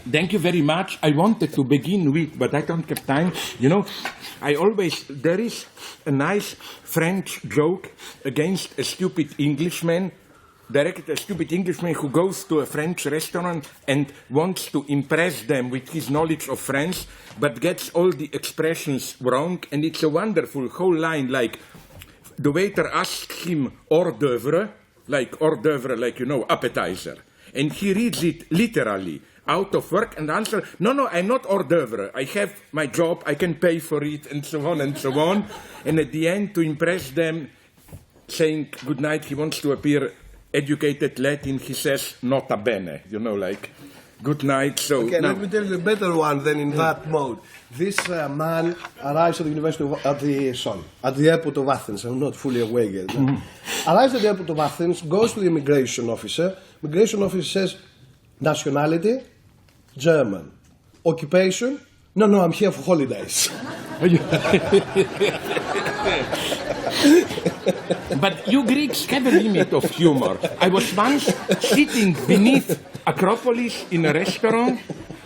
Thank you very much. I wanted to begin with, but I don't have time. You know, there is a nice French joke against a stupid Englishman, directed a stupid Englishman who goes to a French restaurant and wants to impress them with his knowledge of French, but gets all the expressions wrong, and it's a wonderful whole line, like, the waiter asks him hors d'oeuvre, like, you know, appetizer, and he reads it literally, out of work, and answer, no, I'm not hors d'oeuvre. I have my job, I can pay for it, and so on and so on. And at the end, to impress them, saying good night, he wants to appear educated Latin, he says nota bene, you know, like good night. So okay, let me tell you a better one than in that mode. This man arrives at the University of, at the airport of Athens. I'm not fully awake yet. Arrives at the airport of Athens, goes to the immigration officer. Immigration officer says, nationality, German. Occupation, no, I'm here for holidays. But you Greeks have a limit of humor. I was once sitting beneath Acropolis in a restaurant,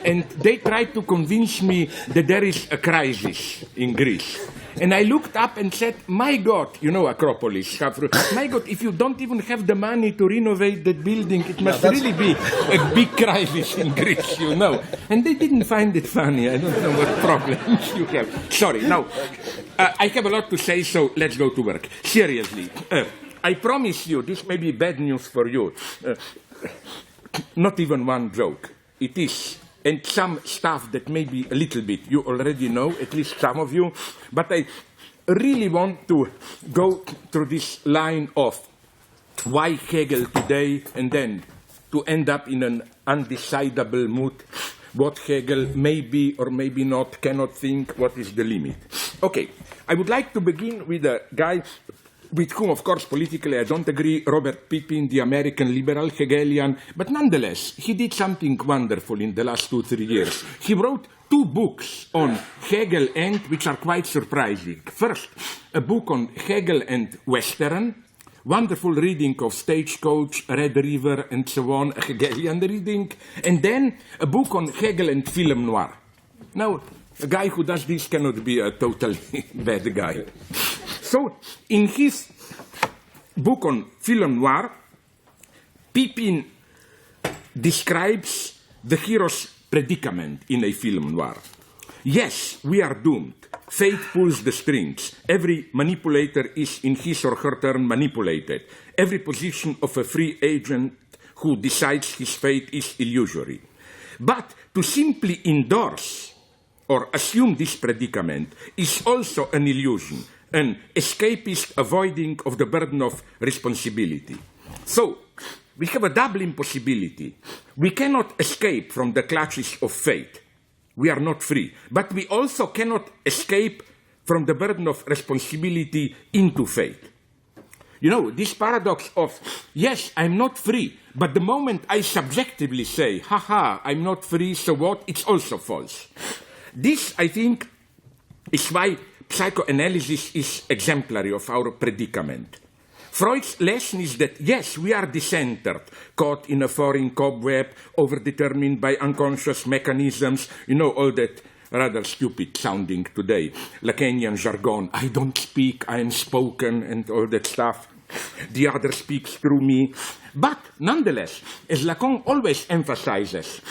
and they tried to convince me that there is a crisis in Greece. And I looked up and said, my God, you know Acropolis, my God, if you don't even have the money to renovate that building, it must really be a big crisis in Greece, you know. And they didn't find it funny. I don't know what problems you have. Sorry, now, I have a lot to say, so let's go to work. Seriously, I promise you, this may be bad news for you. Not even one joke. It is. And some stuff that maybe a little bit you already know, at least some of you, but I really want to go through this line of why Hegel today, and then to end up in an undecidable mood, what Hegel maybe or maybe not cannot think, what is the limit. Okay, I would like to begin with a guy with whom, of course, politically I don't agree, Robert Pippin, the American liberal Hegelian, but nonetheless, he did something wonderful in the last 2-3 years. He wrote 2 books on Hegel and, which are quite surprising. First, a book on Hegel and Western, wonderful reading of Stagecoach, Red River, and so on, a Hegelian reading, and then a book on Hegel and film noir. Now, a guy who does this cannot be a totally bad guy. So, in his book on film noir, Pippin describes the hero's predicament in a film noir. Yes, we are doomed. Fate pulls the strings. Every manipulator is in his or her turn manipulated. Every position of a free agent who decides his fate is illusory. But to simply endorse or assume this predicament is also an illusion, an escapist avoiding of the burden of responsibility. So, we have a double impossibility. We cannot escape from the clutches of fate. We are not free. But we also cannot escape from the burden of responsibility into fate. You know, this paradox of, yes, I'm not free, but the moment I subjectively say, haha, I'm not free, so what? It's also false. This, I think, is why psychoanalysis is exemplary of our predicament. Freud's lesson is that, yes, we are decentered, caught in a foreign cobweb, overdetermined by unconscious mechanisms, you know, all that rather stupid sounding today, Lacanian jargon, I don't speak, I am spoken, and all that stuff. The other speaks through me. But nonetheless, as Lacan always emphasizes,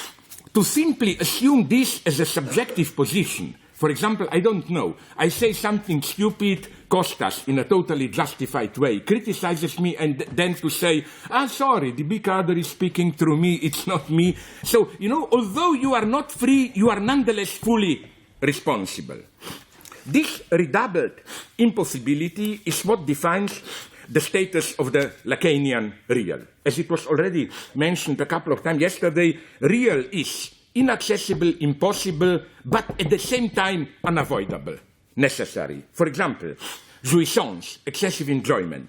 to simply assume this as a subjective position, for example, I don't know, I say something stupid, Kostas, in a totally justified way, criticizes me, and then to say, sorry, the big other is speaking through me, it's not me. So, you know, although you are not free, you are nonetheless fully responsible. This redoubled impossibility is what defines the status of the Lacanian real. As it was already mentioned a couple of times yesterday, real is inaccessible, impossible, but at the same time unavoidable, necessary. For example, jouissance, excessive enjoyment.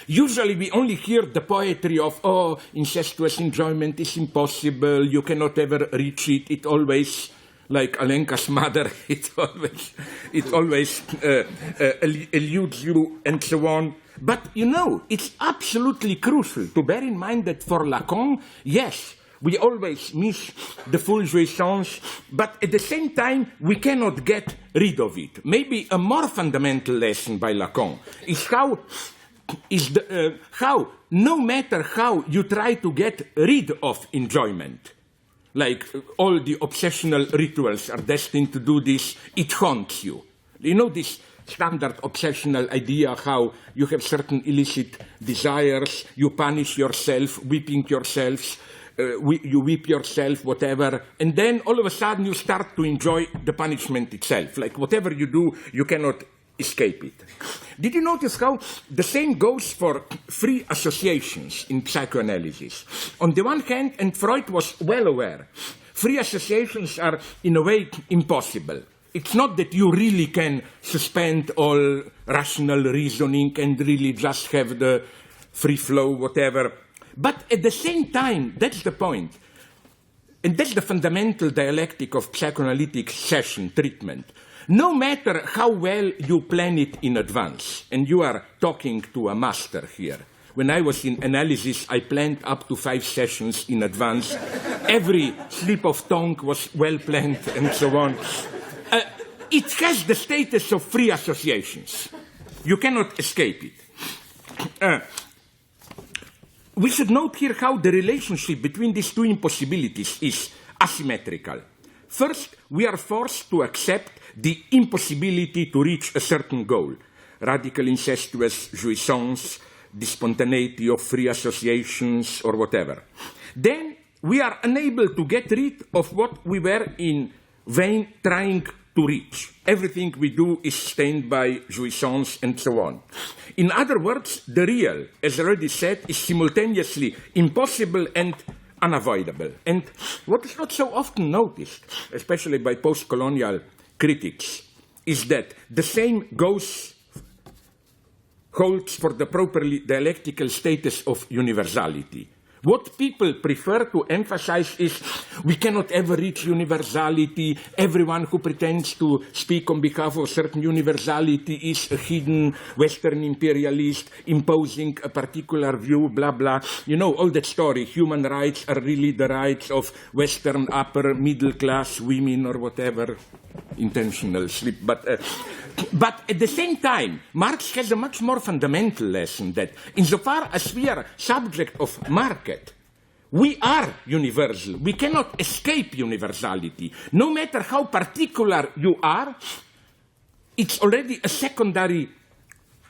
Usually we only hear the poetry of, incestuous enjoyment is impossible, you cannot ever reach it, it always, like Alenka's mother, it always eludes you, and so on. But, you know, it's absolutely crucial to bear in mind that for Lacan, yes, We always miss the full jouissance, but at the same time, we cannot get rid of it. Maybe a more fundamental lesson by Lacan is how, no matter how you try to get rid of enjoyment, like all the obsessional rituals are destined to do this, it haunts you. You know this standard obsessional idea how you have certain illicit desires, you punish yourself, whipping yourselves, you whip yourself, whatever, and then all of a sudden you start to enjoy the punishment itself. Like whatever you do, you cannot escape it. Did you notice how the same goes for free associations in psychoanalysis? On the one hand, and Freud was well aware, free associations are in a way impossible. It's not that you really can suspend all rational reasoning and really just have the free flow, whatever. But at the same time, that's the point. And that's the fundamental dialectic of psychoanalytic session treatment. No matter how well you plan it in advance, and you are talking to a master here. When I was in analysis, I planned up to 5 sessions in advance. Every slip of tongue was well planned and so on. It has the status of free associations. You cannot escape it. We should note here how the relationship between these two impossibilities is asymmetrical. First, we are forced to accept the impossibility to reach a certain goal, radical incestuous jouissance, the spontaneity of free associations, or whatever. Then we are unable to get rid of what we were in vain trying to reach. Everything we do is stained by jouissance and so on. In other words, the real, as already said, is simultaneously impossible and unavoidable. And what is not so often noticed, especially by post-colonial critics, is that the same holds for the properly dialectical status of universality. What people prefer to emphasize is we cannot ever reach universality. Everyone who pretends to speak on behalf of a certain universality is a hidden Western imperialist imposing a particular view, blah, blah. You know, all that story. Human rights are really the rights of Western upper middle class women or whatever. Intentional slip. But at the same time, Marx has a much more fundamental lesson that insofar as we are subject of market, we are universal. We cannot escape universality. No matter how particular you are, it's already a secondary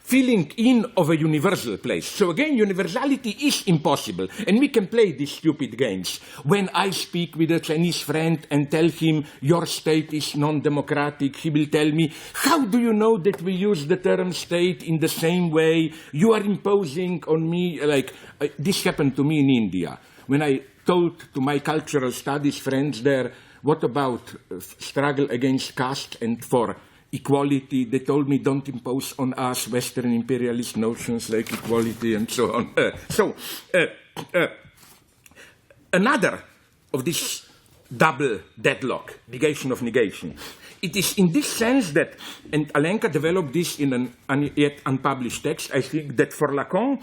filling in of a universal place. So again, universality is impossible, and we can play these stupid games. When I speak with a Chinese friend and tell him, your state is non-democratic, he will tell me, how do you know that we use the term state in the same way? You are imposing on me, this happened to me in India. When I told to my cultural studies friends there, what about struggle against caste and for equality, they told me, don't impose on us Western imperialist notions like equality and so on. Another of this double deadlock, negation of negation, it is in this sense that, and Alenka developed this in an yet unpublished text, I think that for Lacan,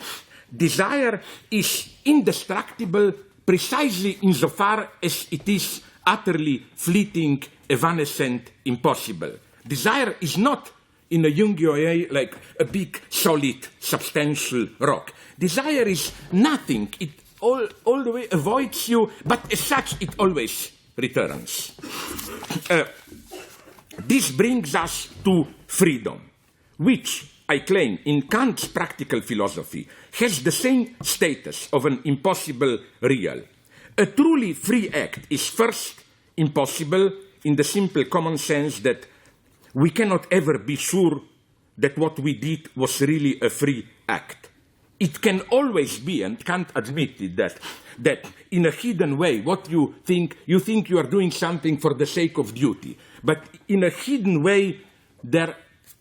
desire is indestructible precisely insofar as it is utterly fleeting, evanescent, impossible. Desire is not, in a Jungian way, like a big, solid, substantial rock. Desire is nothing. It all the way avoids you, but as such, it always returns. This brings us to freedom, which, I claim, in Kant's practical philosophy, has the same status of an impossible real. A truly free act is first impossible in the simple common sense that we cannot ever be sure that what we did was really a free act. It can always be, and Kant admitted that in a hidden way, what you think you are doing something for the sake of duty. But in a hidden way, there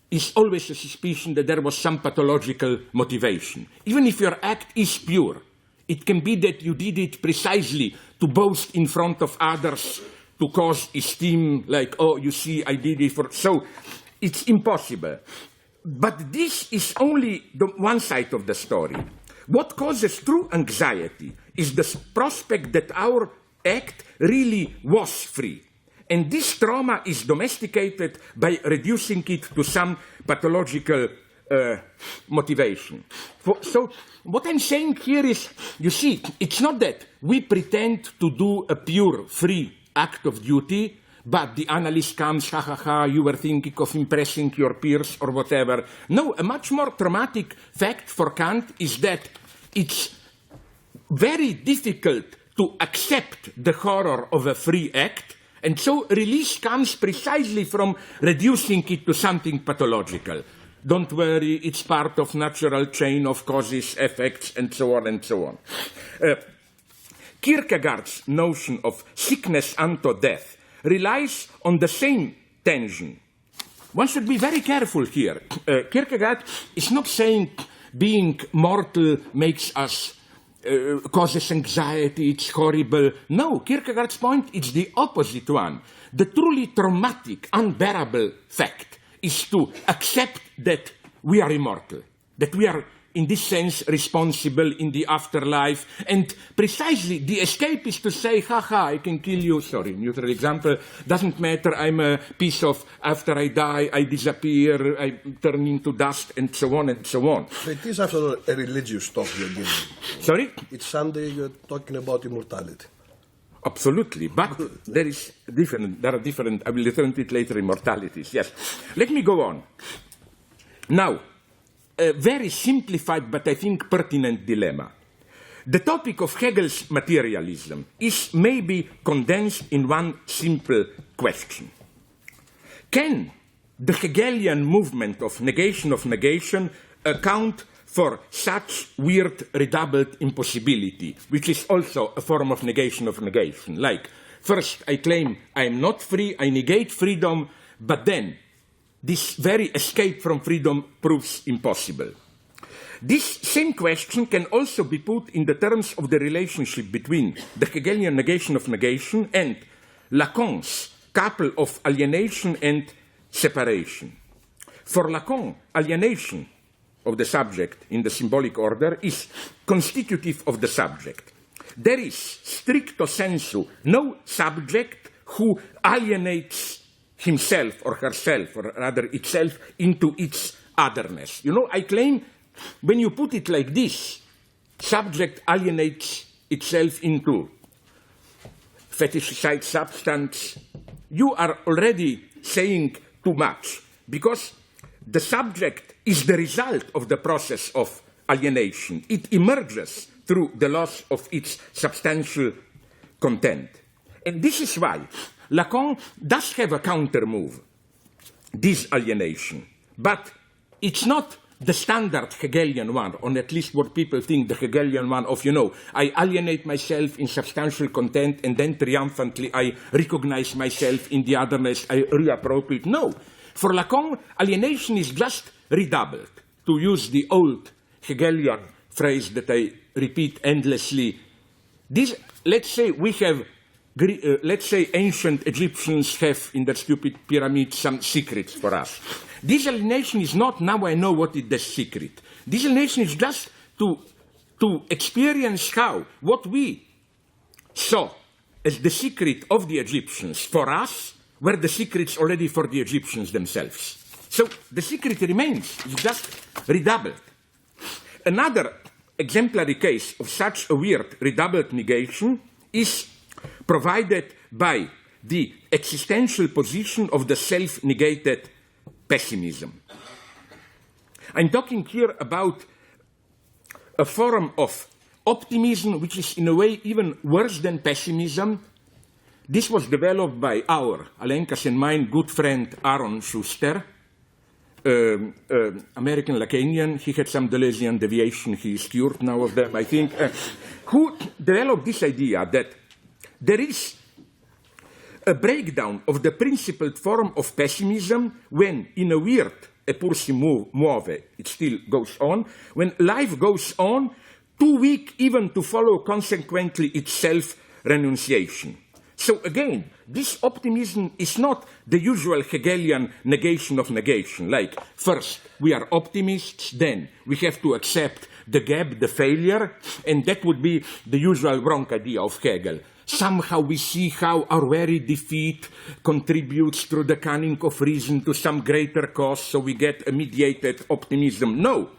is always a suspicion that there was some pathological motivation. Even if your act is pure, it can be that you did it precisely to boast in front of others, to cause esteem, like, oh, you see, I did it for... So it's impossible. But this is only the one side of the story. What causes true anxiety is the prospect that our act really was free. And this trauma is domesticated by reducing it to some pathological motivation. So what I'm saying here is, you see, it's not that we pretend to do a pure, free act of duty, but the analyst comes, ha ha ha, you were thinking of impressing your peers or whatever. No, a much more traumatic fact for Kant is that it's very difficult to accept the horror of a free act, and so release comes precisely from reducing it to something pathological. Don't worry, it's part of natural chain of causes, effects, and so on and so on. Kierkegaard's notion of sickness unto death relies on the same tension. One should be very careful here. Kierkegaard is not saying being mortal makes us causes anxiety, it's horrible. No, Kierkegaard's point is the opposite one. The truly traumatic, unbearable fact is to accept that we are immortal, that we are, in this sense, responsible in the afterlife. And precisely the escape is to say, ha, I can kill you. Sorry, neutral example. Doesn't matter. I'm a piece of, after I die, I disappear, I turn into dust, and so on and so on. It is, after all, a religious talk you're giving. Sorry? It's Sunday, you're talking about immortality. Absolutely, but there are different, I will return to it later, immortalities. Yes. Let me go on. Now, a very simplified but I think pertinent dilemma. The topic of Hegel's materialism is maybe condensed in one simple question. Can the Hegelian movement of negation account for such weird redoubled impossibility, which is also a form of negation? Like, first I claim I am not free, I negate freedom, but then this very escape from freedom proves impossible. This same question can also be put in the terms of the relationship between the Hegelian negation of negation and Lacan's couple of alienation and separation. For Lacan, alienation of the subject in the symbolic order is constitutive of the subject. There is, stricto sensu, no subject who alienates himself or herself, or rather itself, into its otherness. You know, I claim, when you put it like this, subject alienates itself into fetishized substance, you are already saying too much, because the subject is the result of the process of alienation. It emerges through the loss of its substantial content. And this is why Lacan does have a counter move, disalienation. But it's not the standard Hegelian one, or at least what people think the Hegelian one of, I alienate myself in substantial content and then triumphantly I recognize myself in the otherness, I reappropriate. No. For Lacan, alienation is just redoubled. To use the old Hegelian phrase that I repeat endlessly, let's say ancient Egyptians have in their stupid pyramid some secrets for us. This alienation is not, now I know what is the secret. This alienation is just to experience how what we saw as the secret of the Egyptians for us were the secrets already for the Egyptians themselves. So the secret remains, it's just redoubled. Another exemplary case of such a weird redoubled negation is provided by the existential position of the self-negated pessimism. I'm talking here about a form of optimism which is in a way even worse than pessimism. This was developed by our, Alenka's and mine, good friend Aaron Schuster, American Lacanian. He had some Deleuzian deviation. He is cured now of them, I think. Who developed this idea that there is a breakdown of the principled form of pessimism when, in a weird, e pur si muove, it still goes on, when life goes on, too weak even to follow consequently its self-renunciation. So again, this optimism is not the usual Hegelian negation of negation, like first we are optimists, then we have to accept the gap, the failure, and that would be the usual wrong idea of Hegel. somehow we see how our very defeat contributes through the cunning of reason to some greater cause, so we get a mediated optimism. No.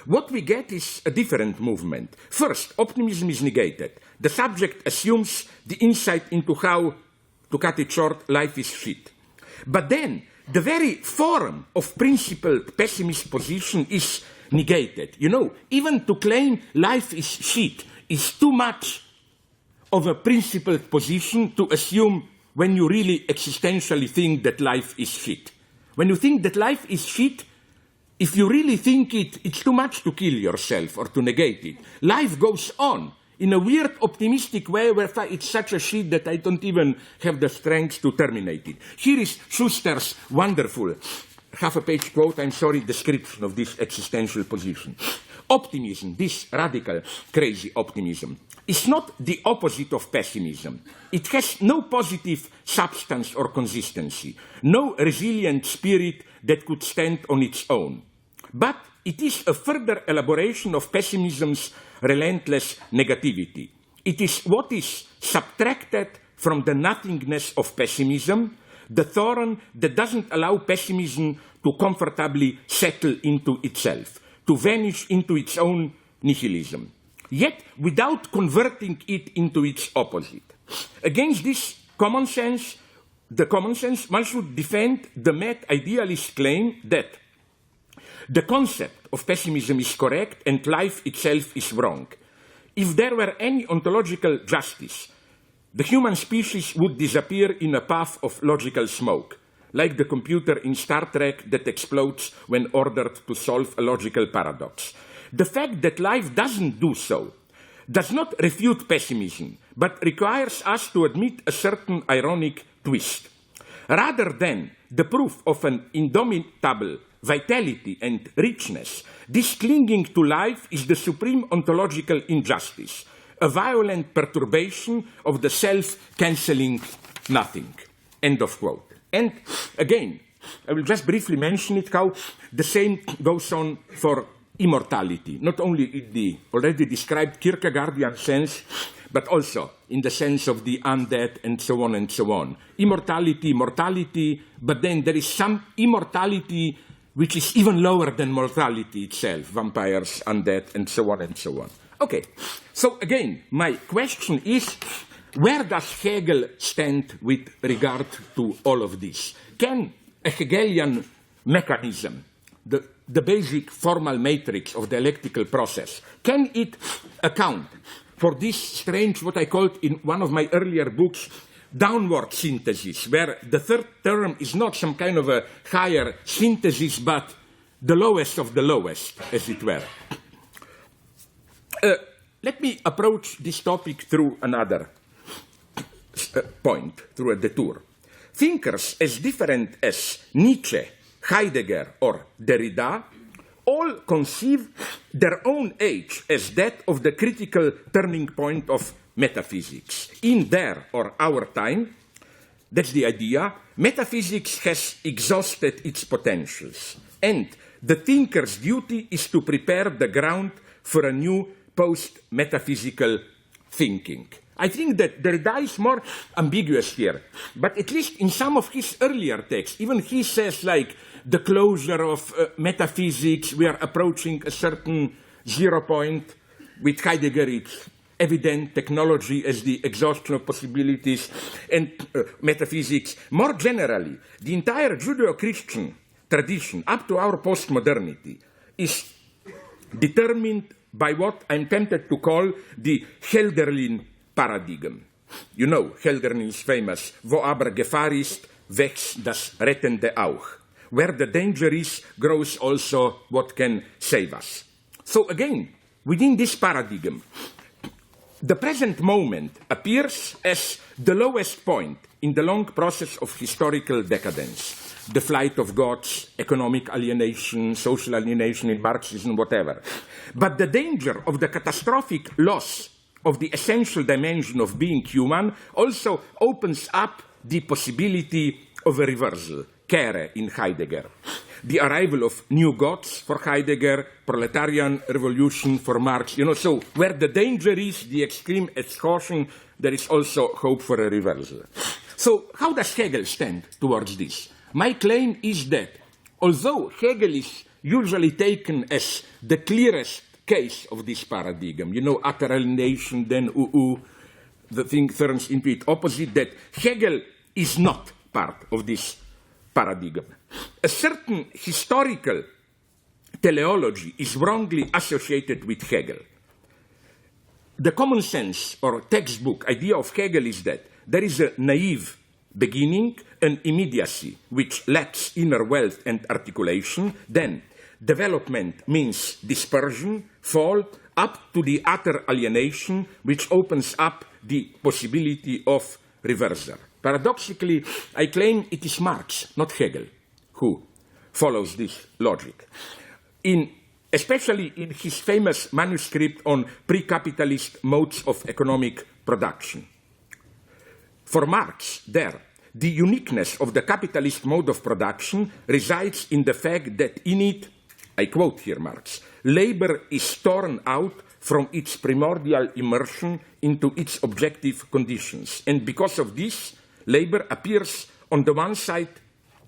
What we get is a different movement. First, optimism is negated. The subject assumes the insight into how, to cut it short, life is shit. But then, the very form of principled pessimist position is negated. You know, even to claim life is shit is too much of a principled position to assume when you really existentially think that life is shit. When you think that life is shit, if you really think it, it's too much to kill yourself or to negate it. Life goes on in a weird, optimistic way where it's such a shit that I don't even have the strength to terminate it. Here is Schuster's wonderful, half-a-page quote, description of this existential position. Optimism, this radical, crazy optimism, is not the opposite of pessimism. It has no positive substance or consistency, no resilient spirit that could stand on its own. But it is a further elaboration of pessimism's relentless negativity. It is what is subtracted from the nothingness of pessimism, the thorn that doesn't allow pessimism to comfortably settle into itself, to vanish into its own nihilism, yet without converting it into its opposite. Against this common sense, one should defend the mad idealist claim that the concept of pessimism is correct and life itself is wrong. If there were any ontological justice, the human species would disappear in a puff of logical smoke, like the computer in Star Trek that explodes when ordered to solve a logical paradox. The fact that life doesn't do so does not refute pessimism, but requires us to admit a certain ironic twist. Rather than the proof of an indomitable vitality and richness, this clinging to life is the supreme ontological injustice, a violent perturbation of the self-cancelling nothing. End of quote. And again, I will just briefly mention it, how the same goes on for immortality, not only in the already described Kierkegaardian sense, but also in the sense of the undead and so on and so on. Immortality, mortality, but then there is some immortality which is even lower than mortality itself, vampires, undead, and so on and so on. Okay, so again, my question is, where does Hegel stand with regard to all of this? Can a Hegelian mechanism, the basic formal matrix of the dialectical process, can it account for this strange, what I called in one of my earlier books, downward synthesis, where the third term is not some kind of a higher synthesis, but the lowest of the lowest, as it were. Let me approach this topic through another point, through a detour. Thinkers as different as Nietzsche, Heidegger, or Derrida all conceive their own age as that of the critical turning point of metaphysics. In their or our time, that's the idea, metaphysics has exhausted its potentials, and the thinker's duty is to prepare the ground for a new post-metaphysical thinking. I think that Derrida is more ambiguous here, but at least in some of his earlier texts, even he says, like, the closure of metaphysics, we are approaching a certain zero point. With Heidegger, it's evident technology as the exhaustion of possibilities, and metaphysics. More generally, the entire Judeo-Christian tradition, up to our postmodernity, is determined by what I'm tempted to call the Hölderlin paradigm. You know, Hölderlin is famous, wo aber Gefahr ist, wächst das rettende auch. Where the danger is, grows also what can save us. So again, within this paradigm, the present moment appears as the lowest point in the long process of historical decadence. The flight of gods, economic alienation, social alienation in Marxism, whatever. But the danger of the catastrophic loss of the essential dimension of being human also opens up the possibility of a reversal. Kehre in Heidegger. The arrival of new gods for Heidegger, proletarian revolution for Marx. So where the danger is, the extreme exhaustion, there is also hope for a reversal. So how does Hegel stand towards this? My claim is that although Hegel is usually taken as the clearest case of this paradigm, utter alienation, then the thing turns into its opposite, that Hegel is not part of this paradigm. A certain historical teleology is wrongly associated with Hegel. The common sense or textbook idea of Hegel is that there is a naive beginning, an immediacy which lacks inner wealth and articulation, then development means dispersion, fall, up to the utter alienation which opens up the possibility of reversal. Paradoxically, I claim it is Marx, not Hegel, who follows this logic. Especially in his famous manuscript on pre-capitalist modes of economic production. For Marx, there, the uniqueness of the capitalist mode of production resides in the fact that in it, I quote here Marx, labor is torn out from its primordial immersion into its objective conditions. And because of this, labor appears on the one side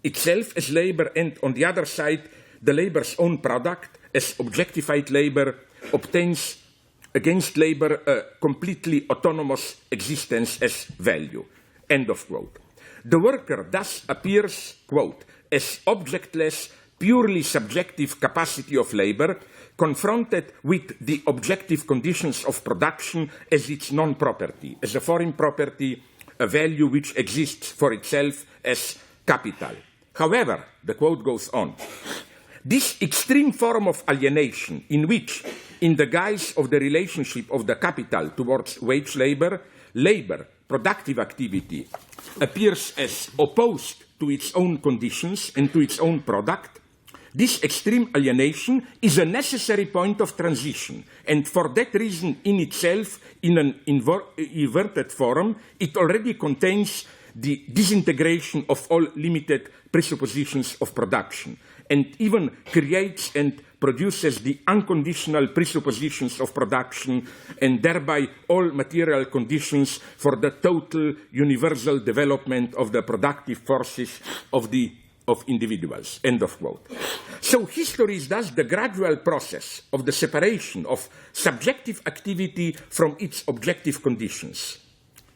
itself as labor, and on the other side, the labor's own product as objectified labor obtains against labor a completely autonomous existence as value. End of quote. The worker thus appears, quote, as objectless, purely subjective capacity of labor, confronted with the objective conditions of production as its non-property, as a foreign property, a value which exists for itself as capital. However, the quote goes on, this extreme form of alienation in which, in the guise of the relationship of the capital towards wage labor, labor, productive activity, appears as opposed to its own conditions and to its own product, this extreme alienation is a necessary point of transition, and for that reason in itself, in an inverted form, it already contains the disintegration of all limited presuppositions of production, and even creates and produces the unconditional presuppositions of production, and thereby all material conditions for the total universal development of the productive forces of individuals. End of quote. So history is thus the gradual process of the separation of subjective activity from its objective conditions.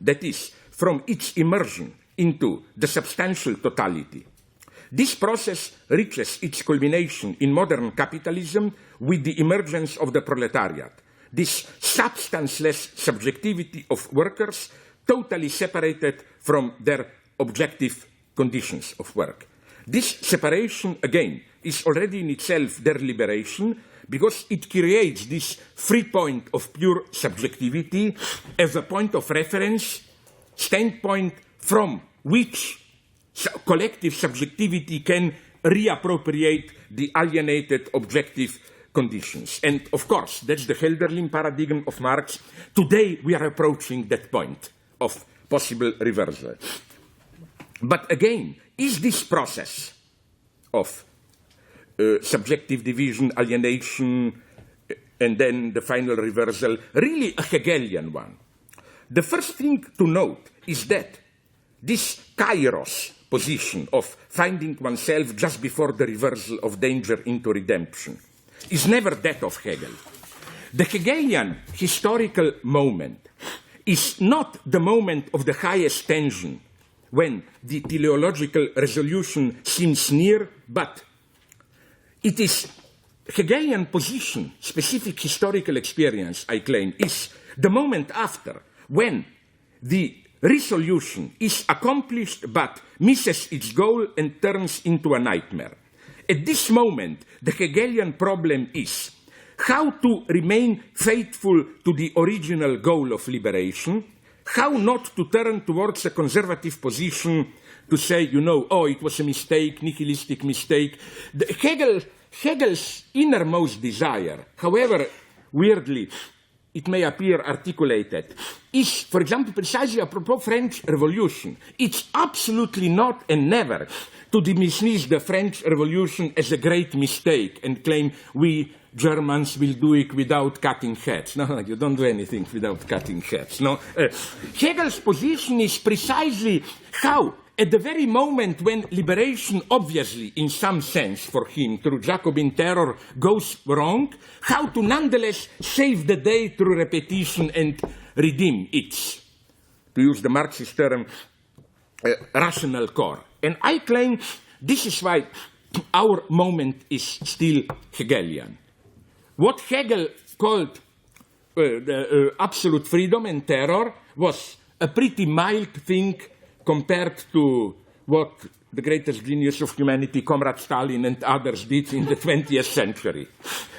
That is, from its immersion into the substantial totality. This process reaches its culmination in modern capitalism with the emergence of the proletariat, this substanceless subjectivity of workers totally separated from their objective conditions of work. This separation, again, is already in itself their liberation because it creates this free point of pure subjectivity as a point of reference, standpoint from which collective subjectivity can reappropriate the alienated objective conditions. And of course, that's the Hölderlin paradigm of Marx. Today we are approaching that point of possible reversal. But again, is this process of subjective division, alienation, and then the final reversal really a Hegelian one? The first thing to note is that this kairos position of finding oneself just before the reversal of danger into redemption is never that of Hegel. The Hegelian historical moment is not the moment of the highest tension when the teleological resolution seems near, but it is Hegelian position, specific historical experience, I claim, is the moment after when the resolution is accomplished but misses its goal and turns into a nightmare. At this moment, the Hegelian problem is how to remain faithful to the original goal of liberation, how not to turn towards a conservative position to say, it was a mistake, nihilistic mistake. Hegel's innermost desire, however weirdly it may appear articulated, is, for example, precisely apropos French Revolution. It's absolutely not and never to dismiss the French Revolution as a great mistake and claim we Germans will do it without cutting heads. No, you don't do anything without cutting heads. No. Hegel's position is precisely how, at the very moment when liberation, obviously, in some sense for him, through Jacobin terror, goes wrong, how to nonetheless save the day through repetition and redeem its, to use the Marxist term, rational core. And I claim this is why our moment is still Hegelian. What Hegel called absolute freedom and terror was a pretty mild thing compared to what the greatest genius of humanity, Comrade Stalin and others did in the 20th century.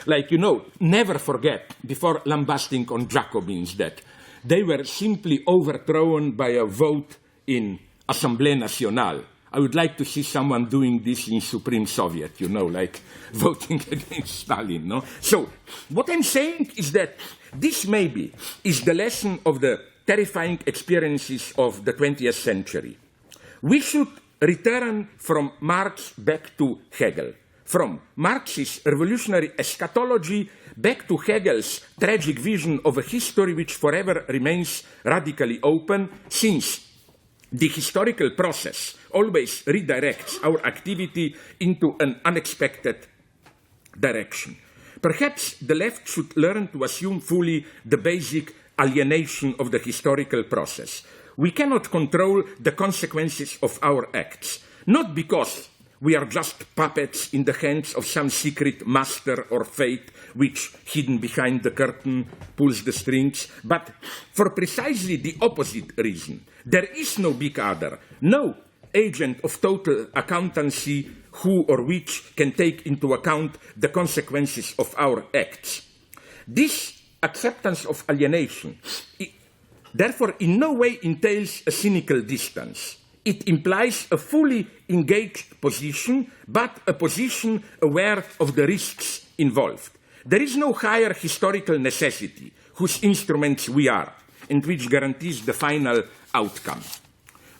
Like, never forget, before lambasting on Jacobins, that they were simply overthrown by a vote in Assemblée Nationale. I would like to see someone doing this in Supreme Soviet, like voting against Stalin. No? So what I'm saying is that this maybe is the lesson of the terrifying experiences of the 20th century. We should return from Marx back to Hegel, from Marx's revolutionary eschatology back to Hegel's tragic vision of a history which forever remains radically open, since the historical process always redirects our activity into an unexpected direction. Perhaps the left should learn to assume fully the basic alienation of the historical process. We cannot control the consequences of our acts, not because we are just puppets in the hands of some secret master or fate which, hidden behind the curtain, pulls the strings, but for precisely the opposite reason. There is no big other, no agent of total accountancy who or which can take into account the consequences of our acts. This acceptance of alienation, therefore, in no way entails a cynical distance. It implies a fully engaged position, but a position aware of the risks involved. There is no higher historical necessity whose instruments we are, and which guarantees the final outcome.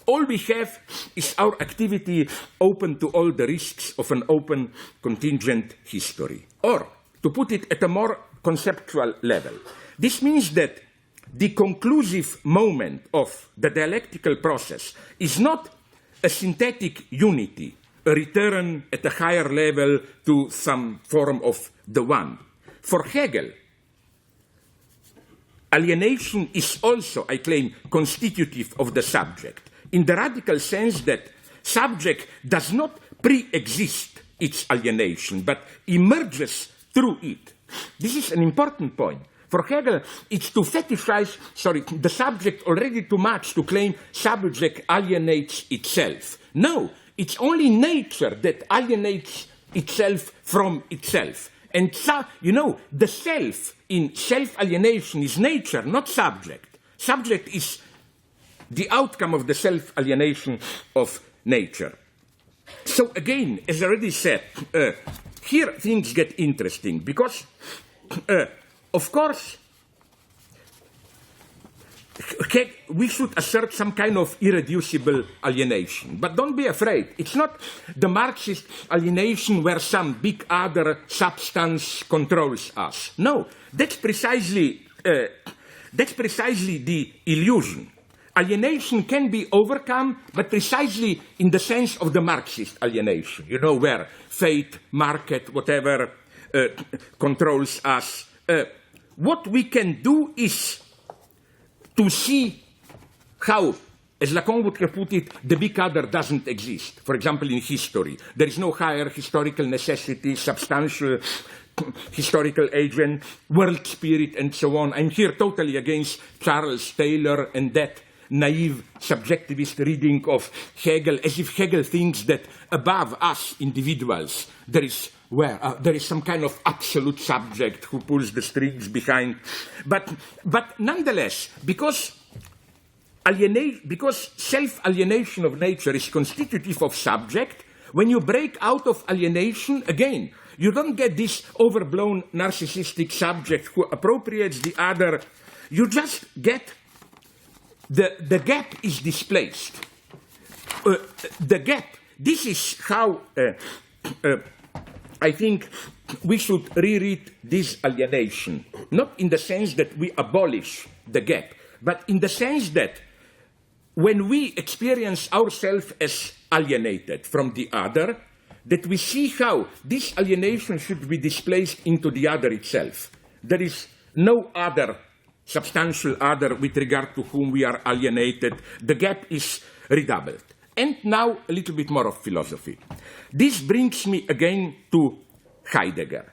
All we have is our activity open to all the risks of an open, contingent history. Or, to put it at a more conceptual level, this means that the conclusive moment of the dialectical process is not a synthetic unity, a return at a higher level to some form of the one. For Hegel, alienation is also, I claim, constitutive of the subject, in the radical sense that subject does not pre-exist its alienation, but emerges through it. This is an important point. For Hegel, it's to fetishize, the subject already too much to claim subject alienates itself. No, it's only nature that alienates itself from itself. And, the self in self-alienation is nature, not subject. Subject is the outcome of the self-alienation of nature. So again, as I already said, here things get interesting because, of course, we should assert some kind of irreducible alienation. But don't be afraid. It's not the Marxist alienation where some big other substance controls us. No, that's precisely the illusion. Alienation can be overcome, but precisely in the sense of the Marxist alienation, where fate, market, whatever controls us. What we can do is to see how, as Lacan would have put it, the big other doesn't exist. For example, in history, there is no higher historical necessity, substantial historical agent, world spirit, and so on. I'm here totally against Charles Taylor and that naive subjectivist reading of Hegel, as if Hegel thinks that above us individuals there is some kind of absolute subject who pulls the strings behind. But nonetheless, because self-alienation of nature is constitutive of subject, when you break out of alienation, again, you don't get this overblown narcissistic subject who appropriates the other. You just get the gap is displaced. The gap, this is how I think we should reread this alienation, not in the sense that we abolish the gap, but in the sense that when we experience ourselves as alienated from the other, that we see how this alienation should be displaced into the other itself. There is no other, substantial other with regard to whom we are alienated. The gap is redoubled. And now a little bit more of philosophy. This brings me again to Heidegger.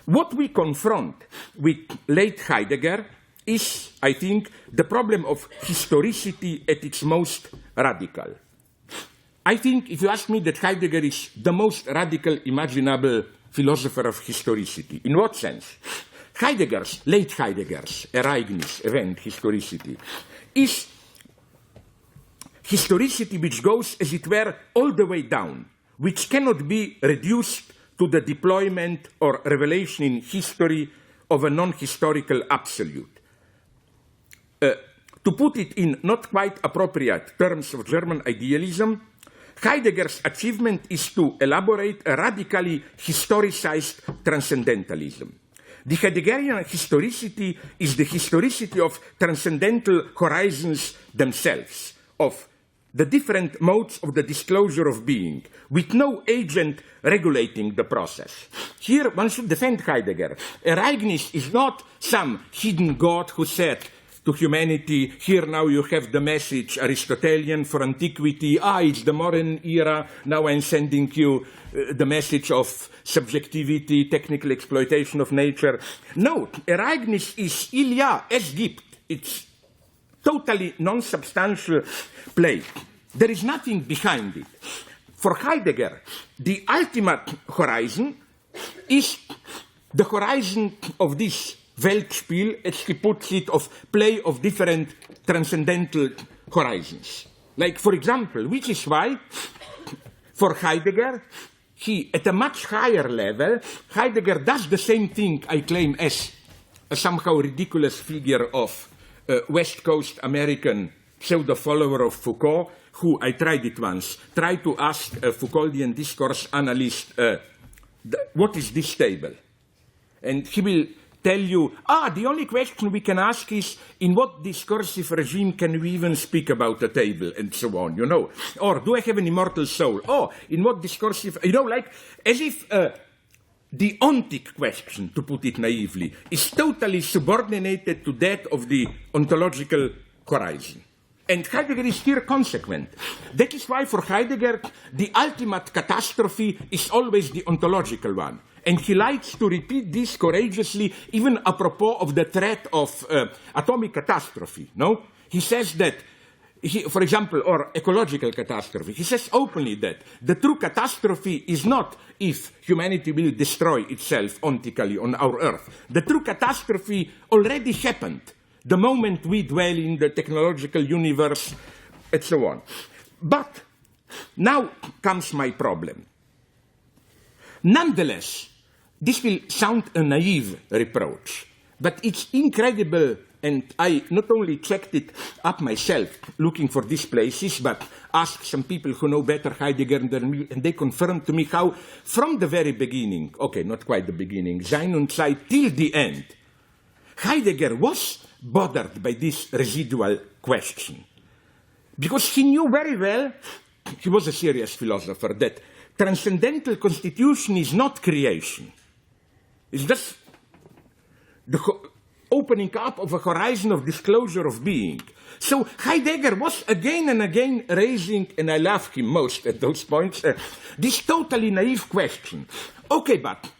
What we confront with late Heidegger is, I think, the problem of historicity at its most radical. I think, if you ask me, that Heidegger is the most radical imaginable philosopher of historicity. In what sense? Late Heidegger's Ereignis, event, historicity, is historicity which goes, as it were, all the way down, which cannot be reduced to the deployment or revelation in history of a non-historical absolute. To put it in not quite appropriate terms of German idealism, Heidegger's achievement is to elaborate a radically historicized transcendentalism. The Heideggerian historicity is the historicity of transcendental horizons themselves, of the different modes of the disclosure of being, with no agent regulating the process. Here one should defend Heidegger. Ereignis is not some hidden god who said to humanity, here now you have the message Aristotelian for antiquity, it's the modern era, now I'm sending you the message of subjectivity, technical exploitation of nature. No, Ereignis is Ilia as Gipt. It's totally non-substantial play. There is nothing behind it. For Heidegger, the ultimate horizon is the horizon of this Weltspiel, as he puts it, of play of different transcendental horizons. Like, for example, which is why, for Heidegger, at a much higher level, Heidegger does the same thing, I claim, as a somehow ridiculous figure of West Coast American pseudo-follower of Foucault, who, I tried it once, tried to ask a Foucauldian discourse analyst, what is this table? And he will tell you, the only question we can ask is, in what discursive regime can we even speak about a table, and so on, you know? Or, do I have an immortal soul? In what discursive, like, as if the ontic question, to put it naively, is totally subordinated to that of the ontological horizon. And Heidegger is here consequent. That is why for Heidegger, the ultimate catastrophe is always the ontological one. And he likes to repeat this courageously, even apropos of the threat of atomic catastrophe. No? He says that, for example, or ecological catastrophe, he says openly that the true catastrophe is not if humanity will destroy itself ontically on our Earth. The true catastrophe already happened the moment we dwell in the technological universe, and so on. But now comes my problem. Nonetheless, this will sound a naive reproach, but it's incredible, and I not only checked it up myself, looking for these places, but asked some people who know better Heidegger than me, and they confirmed to me how, from the very beginning, okay, not quite the beginning, Sein und Zeit, till the end, Heidegger was bothered by this residual question. Because he knew very well, he was a serious philosopher, that transcendental constitution is not creation. It's just the opening up of a horizon of disclosure of being. So Heidegger was again and again raising, and I love him most at those points, this totally naive question. Okay, but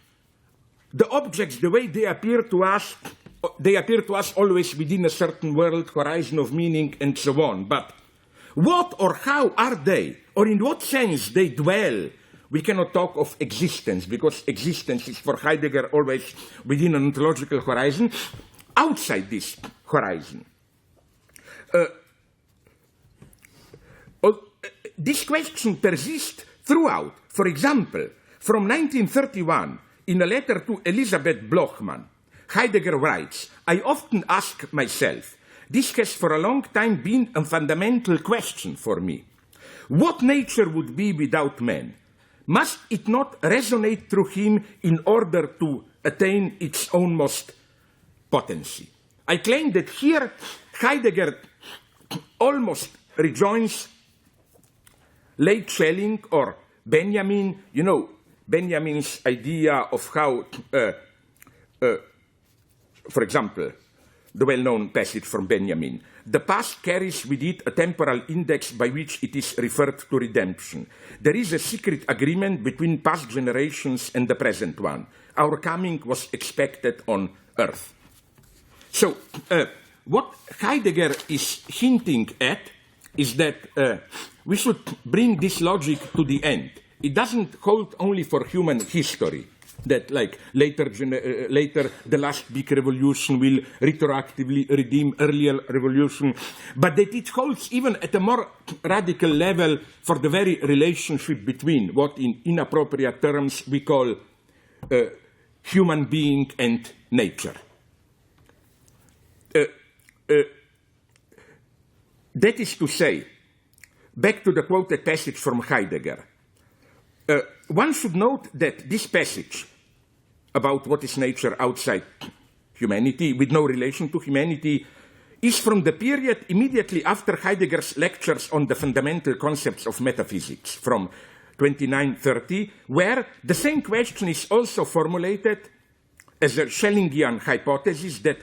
the objects, the way they appear to us always within a certain world, horizon of meaning, and so on. But what or how are they, or in what sense they dwell? We cannot talk of existence, because existence is for Heidegger always within an ontological horizon. Outside this horizon, this question persists throughout. For example, from 1931, in a letter to Elisabeth Blochmann, Heidegger writes, I often ask myself, this has for a long time been a fundamental question for me. What nature would be without man? Must it not resonate through him in order to attain its ownmost potency? I claim that here Heidegger almost rejoins late Schelling or Benjamin, you know, Benjamin's idea of how, for example, the well-known passage from Benjamin, the past carries with it a temporal index by which it is referred to redemption. There is a secret agreement between past generations and the present one. Our coming was expected on earth. So, what Heidegger is hinting at is that we should bring this logic to the end. It doesn't hold only for human history, that like later the last big revolution will retroactively redeem earlier revolution, but that it holds even at a more radical level for the very relationship between what in inappropriate terms we call human being and nature. That is to say, back to the quoted passage from Heidegger, one should note that this passage about what is nature outside humanity, with no relation to humanity, is from the period immediately after Heidegger's lectures on the fundamental concepts of metaphysics from 2930, where the same question is also formulated as a Schellingian hypothesis that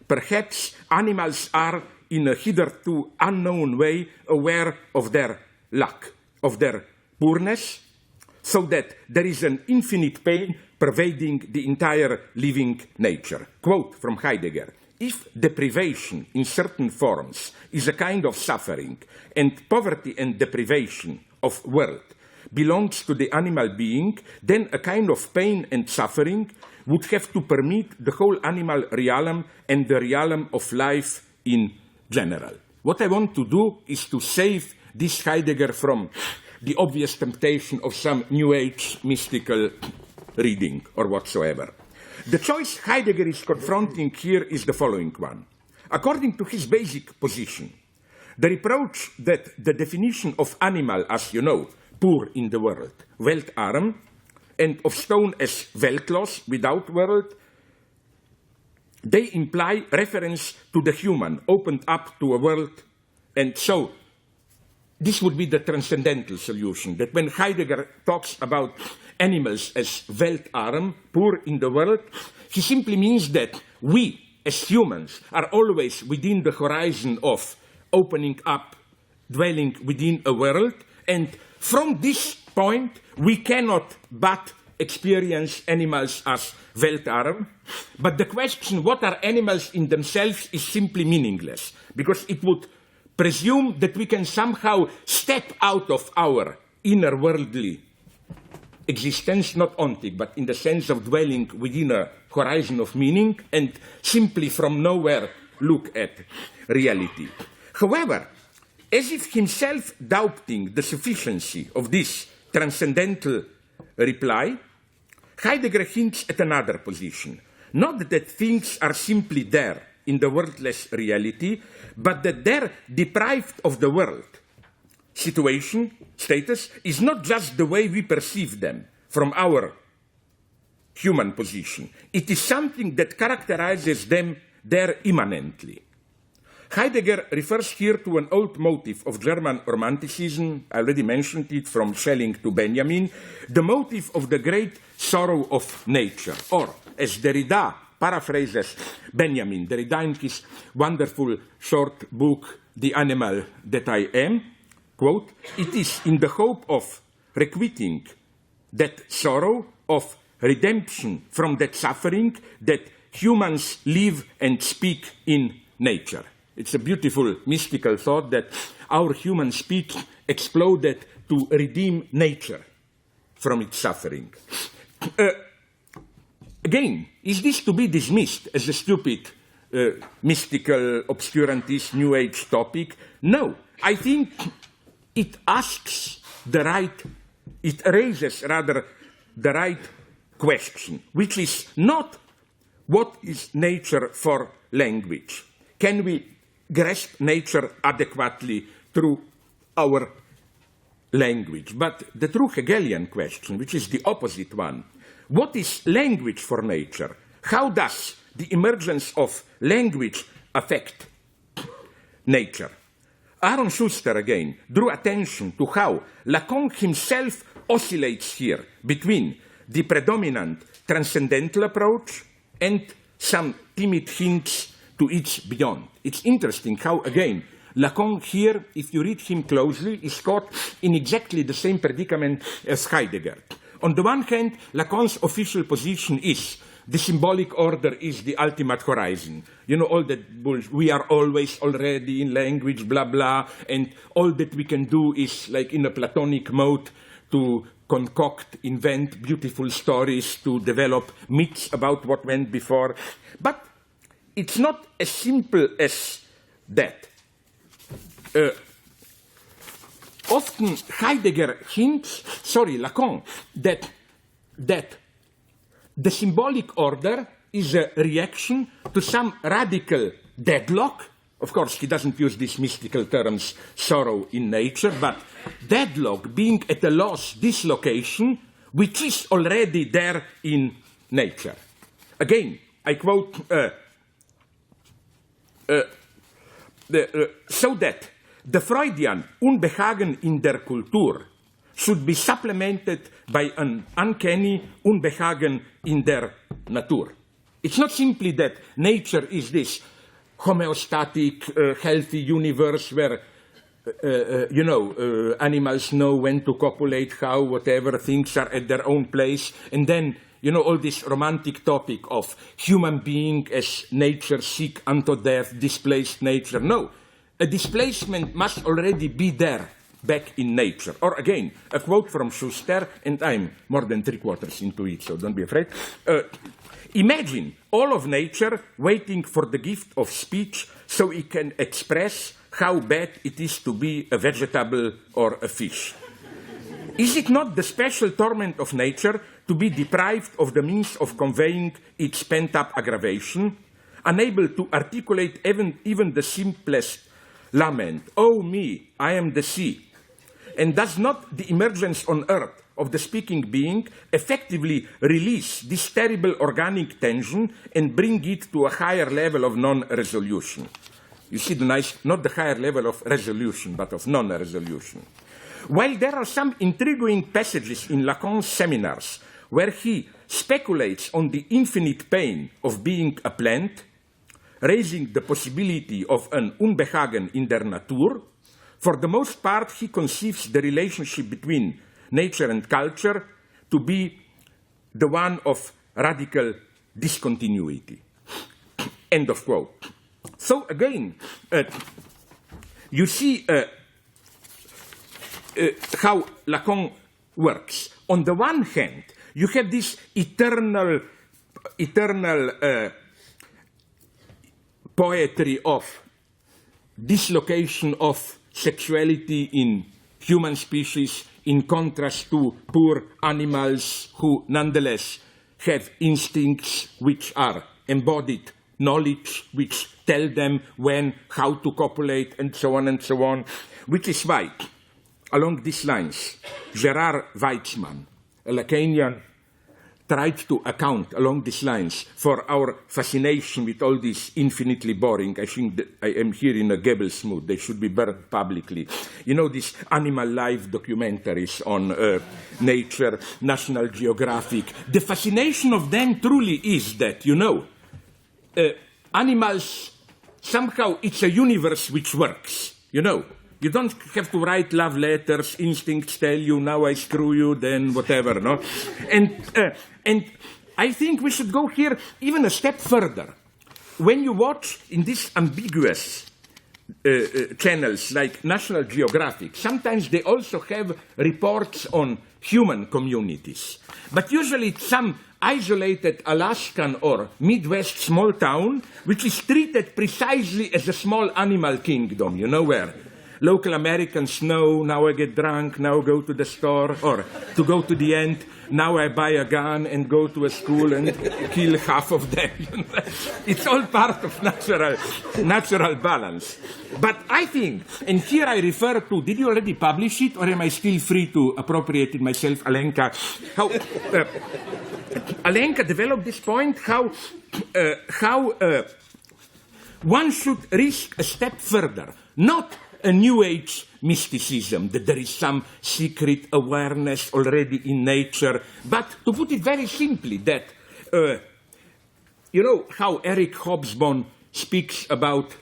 perhaps animals are in a hitherto unknown way aware of their lack, of their poorness, so that there is an infinite pain pervading the entire living nature. Quote from Heidegger, if deprivation in certain forms is a kind of suffering, and poverty and deprivation of world belongs to the animal being, then a kind of pain and suffering would have to permeate the whole animal realm and the realm of life in general. What I want to do is to save this Heidegger from the obvious temptation of some New Age mystical reading or whatsoever. The choice Heidegger is confronting here is the following one. According to his basic position, the reproach that the definition of animal as, you know, poor in the world, weltarm, and of stone as weltlos, without world, they imply reference to the human, opened up to a world, and so this would be the transcendental solution, that when Heidegger talks about animals as weltarm, poor in the world, he simply means that we, as humans, are always within the horizon of opening up, dwelling within a world, and from this point, we cannot but experience animals as weltarm. But the question, what are animals in themselves, is simply meaningless, because it would presume that we can somehow step out of our inner worldly existence, not ontic, but in the sense of dwelling within a horizon of meaning, and simply from nowhere look at reality. However, as if himself doubting the sufficiency of this transcendental reply, Heidegger hints at another position. Not that things are simply there in the worldless reality, but that they're deprived of the world. Situation, status, is not just the way we perceive them from our human position. It is something that characterizes them there immanently. Heidegger refers here to an old motive of German Romanticism, I already mentioned it, from Schelling to Benjamin, the motive of the great sorrow of nature, or, as Derrida paraphrases Benjamin, Derrida in his wonderful short book, The Animal That I Am, quote, it is in the hope of requiting that sorrow, of redemption from that suffering, that humans live and speak in nature. It's a beautiful mystical thought that our human speech exploded to redeem nature from its suffering. Again, is this to be dismissed as a stupid, mystical, obscurantist, New Age topic? No. I think it asks the right, it raises rather the right question, which is not what is nature for language. Can we grasp nature adequately through our language. But the true Hegelian question, which is the opposite one, what is language for nature? How does the emergence of language affect nature? Aaron Schuster, again, drew attention to how Lacan himself oscillates here between the predominant transcendental approach and some timid hints to its beyond. It's interesting how, again, Lacan here, if you read him closely, is caught in exactly the same predicament as Heidegger. On the one hand, Lacan's official position is the symbolic order is the ultimate horizon. You know, all that bullshit. We are always already in language, blah, blah, and all that we can do is, like in a Platonic mode, to concoct, invent beautiful stories, to develop myths about what went before. But it's not as simple as that. Often Heidegger hints, Lacan, that the symbolic order is a reaction to some radical deadlock. Of course, he doesn't use these mystical terms, sorrow in nature, but deadlock, being at a loss, dislocation, which is already there in nature. Again, I quote, so that the Freudian Unbehagen in der Kultur should be supplemented by an uncanny Unbehagen in der Natur. It's not simply that nature is this homeostatic, healthy universe where, animals know when to copulate, how, whatever, things are at their own place, and then, all this romantic topic of human being as nature seek unto death, displaced nature. No, a displacement must already be there, back in nature. Or again, a quote from Schuster, and I'm more than 3/4 into it, so don't be afraid. Imagine all of nature waiting for the gift of speech so it can express how bad it is to be a vegetable or a fish. Is it not the special torment of nature to be deprived of the means of conveying its pent-up aggravation, unable to articulate even the simplest lament, "Oh me, I am the sea"? And does not the emergence on earth of the speaking being effectively release this terrible organic tension and bring it to a higher level of non-resolution? You see not the higher level of resolution, but of non-resolution. While there are some intriguing passages in Lacan's seminars where he speculates on the infinite pain of being a plant, raising the possibility of an Unbehagen in der Natur, for the most part he conceives the relationship between nature and culture to be the one of radical discontinuity. End of quote. So again, you see how Lacan works. On the one hand, you have this eternal poetry of dislocation of sexuality in human species in contrast to poor animals who nonetheless have instincts which are embodied knowledge, which tell them when, how to copulate, and so on, which is why, along these lines, Gerard Weitzman, a Lacanian, tried to account along these lines for our fascination with all this infinitely boring. I think that I am here in a Goebbels mood. They should be burned publicly. You know, these animal life documentaries on nature, National Geographic. The fascination of them truly is that, animals, somehow it's a universe which works, You don't have to write love letters, instincts tell you, now I screw you, then whatever, no? And I think we should go here even a step further. When you watch in these ambiguous channels like National Geographic, sometimes they also have reports on human communities. But usually it's some isolated Alaskan or Midwest small town which is treated precisely as a small animal kingdom, where local Americans know, now I get drunk, now go to the store, or to go to the end, now I buy a gun and go to a school and kill half of them. It's all part of natural balance. But I think, and here I refer to, did you already publish it, or am I still free to appropriate it myself, Alenka? How Alenka developed this point, how one should risk a step further, not a New Age mysticism, that there is some secret awareness already in nature, but to put it very simply, that, you know how Eric Hobsbawm speaks about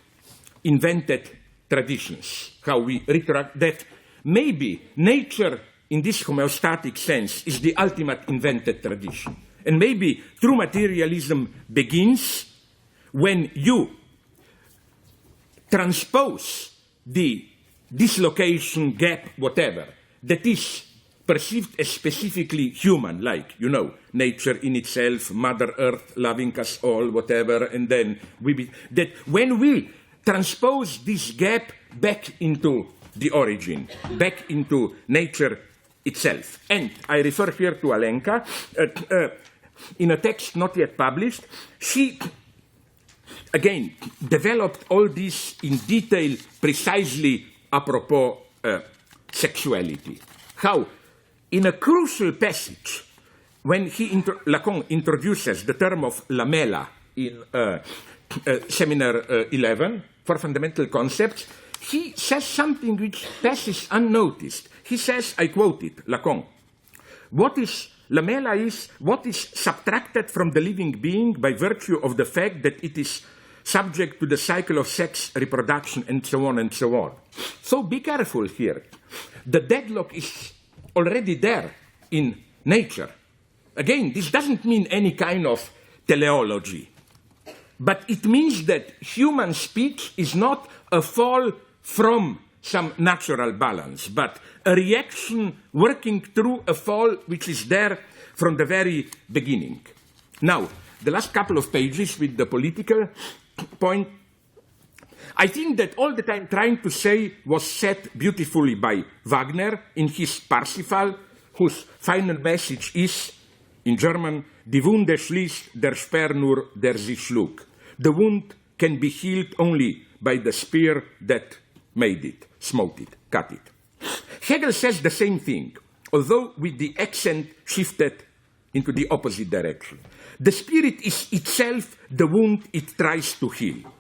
invented traditions, how we retract that maybe nature, in this homeostatic sense, is the ultimate invented tradition. And maybe true materialism begins when you transpose the dislocation, gap, whatever, that is perceived as specifically human, like, you know, nature in itself, Mother Earth loving us all, whatever, and then that when we transpose this gap back into the origin, back into nature itself. And I refer here to Alenka, in a text not yet published, she again developed all this in detail precisely apropos sexuality. How, in a crucial passage, when Lacan introduces the term of lamella in Seminar 11 for fundamental concepts, he says something which passes unnoticed. He says, I quote it, Lacan, lamella is what is subtracted from the living being by virtue of the fact that it is subject to the cycle of sex, reproduction, and so on and so on. So be careful here. The deadlock is already there in nature. Again, this doesn't mean any kind of teleology, but it means that human speech is not a fall from some natural balance, but a reaction working through a fall which is there from the very beginning. Now, the last couple of pages with the political point, I think that all that I'm trying to say was said beautifully by Wagner in his Parsifal, whose final message is, in German, Die Wunde schließt, der Speer nur, der sie schlug. The wound can be healed only by the spear that made it, smote it, cut it. Hegel says the same thing, although with the accent shifted into the opposite direction. The spirit is itself the wound it tries to heal.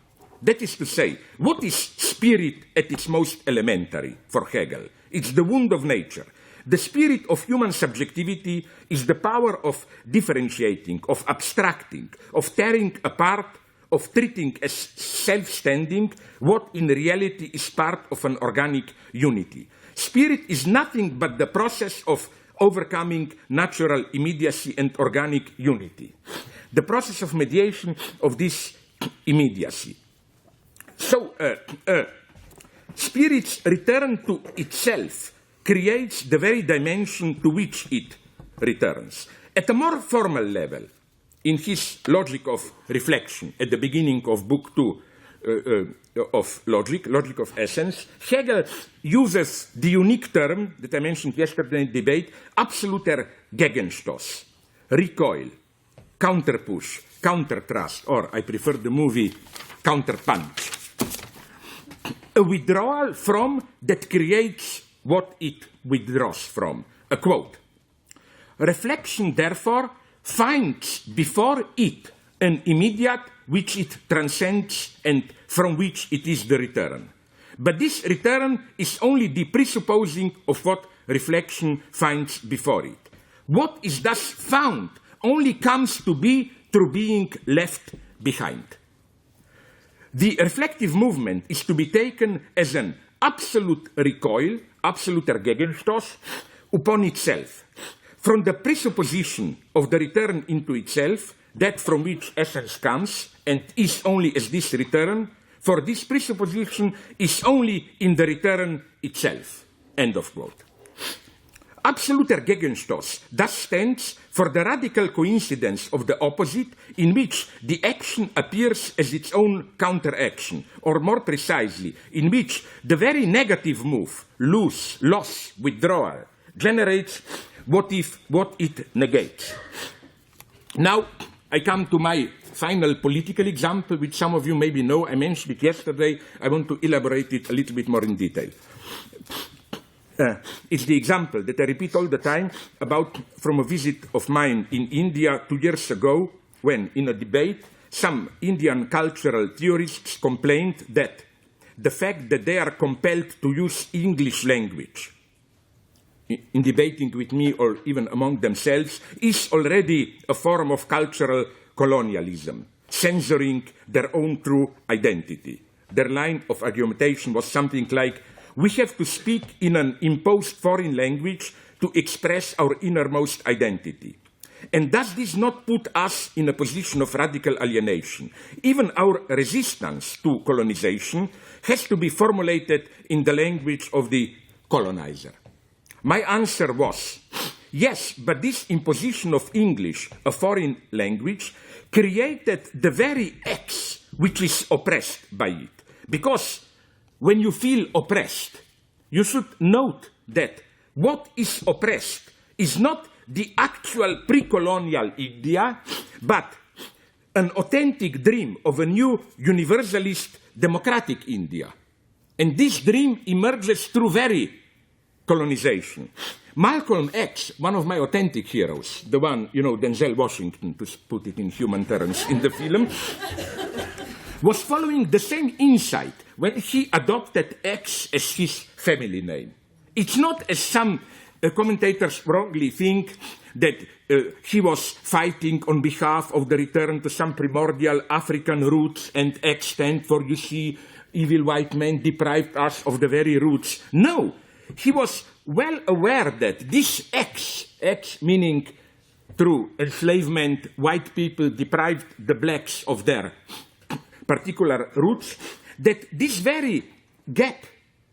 That is to say, what is spirit at its most elementary for Hegel? It's the wound of nature. The spirit of human subjectivity is the power of differentiating, of abstracting, of tearing apart, of treating as self-standing what in reality is part of an organic unity. Spirit is nothing but the process of overcoming natural immediacy and organic unity. The process of mediation of this immediacy. So, spirit's return to itself creates the very dimension to which it returns. At a more formal level, in his Logic of Reflection, at the beginning of Book 2 of Logic of Essence, Hegel uses the unique term that I mentioned yesterday in debate, absoluter Gegenstoß, recoil, counterpush, counterthrust, or I prefer the movie Counterpunch. A withdrawal from that creates what it withdraws from. A quote. Reflection, therefore, finds before it an immediate which it transcends and from which it is the return. But this return is only the presupposing of what reflection finds before it. What is thus found only comes to be through being left behind. The reflective movement is to be taken as an absolute recoil, absoluter Gegenstoß, upon itself. From the presupposition of the return into itself, that from which essence comes, and is only as this return, for this presupposition is only in the return itself. End of quote. absoluter Gegenstoß thus stands for the radical coincidence of the opposite, in which the action appears as its own counteraction, or more precisely, in which the very negative move, lose, loss, withdrawal, generates what it negates. Now, I come to my final political example, which some of you maybe know. I mentioned it yesterday. I want to elaborate it a little bit more in detail. It's the example that I repeat all the time about from a visit of mine in India 2 years ago, when, in a debate, some Indian cultural theorists complained that the fact that they are compelled to use English language in debating with me or even among themselves is already a form of cultural colonialism, censoring their own true identity. Their line of argumentation was something like, we have to speak in an imposed foreign language to express our innermost identity. And does this not put us in a position of radical alienation? Even our resistance to colonization has to be formulated in the language of the colonizer. My answer was, yes, but this imposition of English, a foreign language, created the very X which is oppressed by it. Because when you feel oppressed, you should note that what is oppressed is not the actual pre-colonial India, but an authentic dream of a new universalist democratic India. And this dream emerges through very colonization. Malcolm X, one of my authentic heroes, the one, Denzel Washington, to put it in human terms in the film, was following the same insight when he adopted X as his family name. It's not as some commentators wrongly think that he was fighting on behalf of the return to some primordial African roots and X stand for, you see, evil white men deprived us of the very roots. No, he was well aware that this X meaning through enslavement, white people deprived the blacks of their particular roots, that this very gap,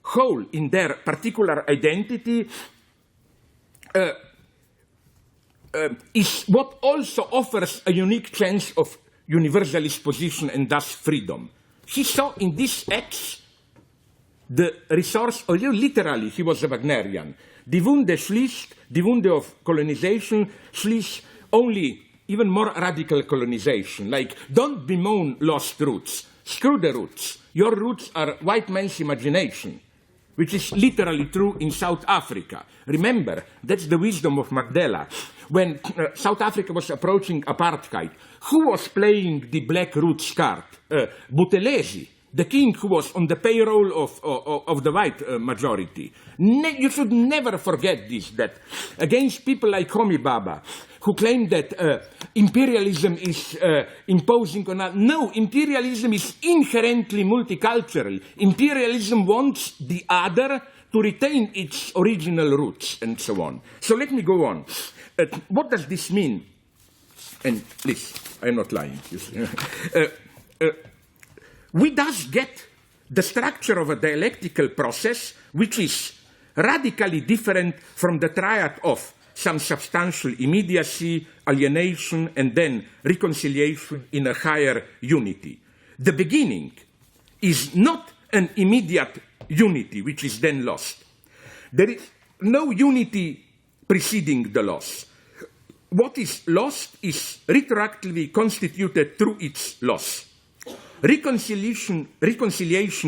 hole in their particular identity is what also offers a unique chance of universalist position and thus freedom. He saw in this X the resource, or literally he was a Wagnerian. Die Wunde schließt, die Wunde of colonization schließt only even more radical colonization, like don't bemoan lost roots, screw the roots. Your roots are white man's imagination, which is literally true in South Africa. Remember, that's the wisdom of Mandela. When South Africa was approaching apartheid, who was playing the black roots card? Buthelezi, the king who was on the payroll of the white majority. You should never forget this, that against people like Homi Baba, who claim that imperialism is imposing on us. No, imperialism is inherently multicultural. Imperialism wants the other to retain its original roots, and so on. So let me go on. What does this mean? And please, I'm not lying. We thus get the structure of a dialectical process which is radically different from the triad of some substantial immediacy, alienation, and then reconciliation in a higher unity. The beginning is not an immediate unity which is then lost. There is no unity preceding the loss. What is lost is retroactively constituted through its loss. Reconciliation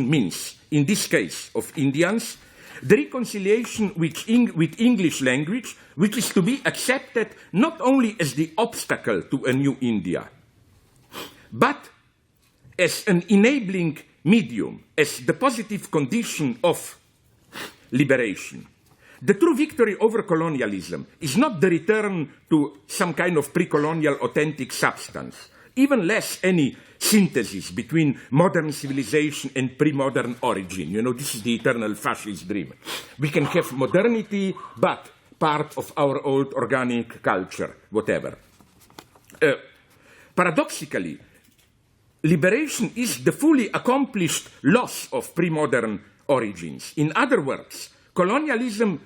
means, in this case of Indians, the reconciliation with English language, which is to be accepted not only as the obstacle to a new India, but as an enabling medium, as the positive condition of liberation. The true victory over colonialism is not the return to some kind of pre-colonial authentic substance, even less any synthesis between modern civilization and pre-modern origin. This is the eternal fascist dream. We can have modernity, but part of our old organic culture, whatever. Paradoxically, liberation is the fully accomplished loss of pre-modern origins. In other words, colonialism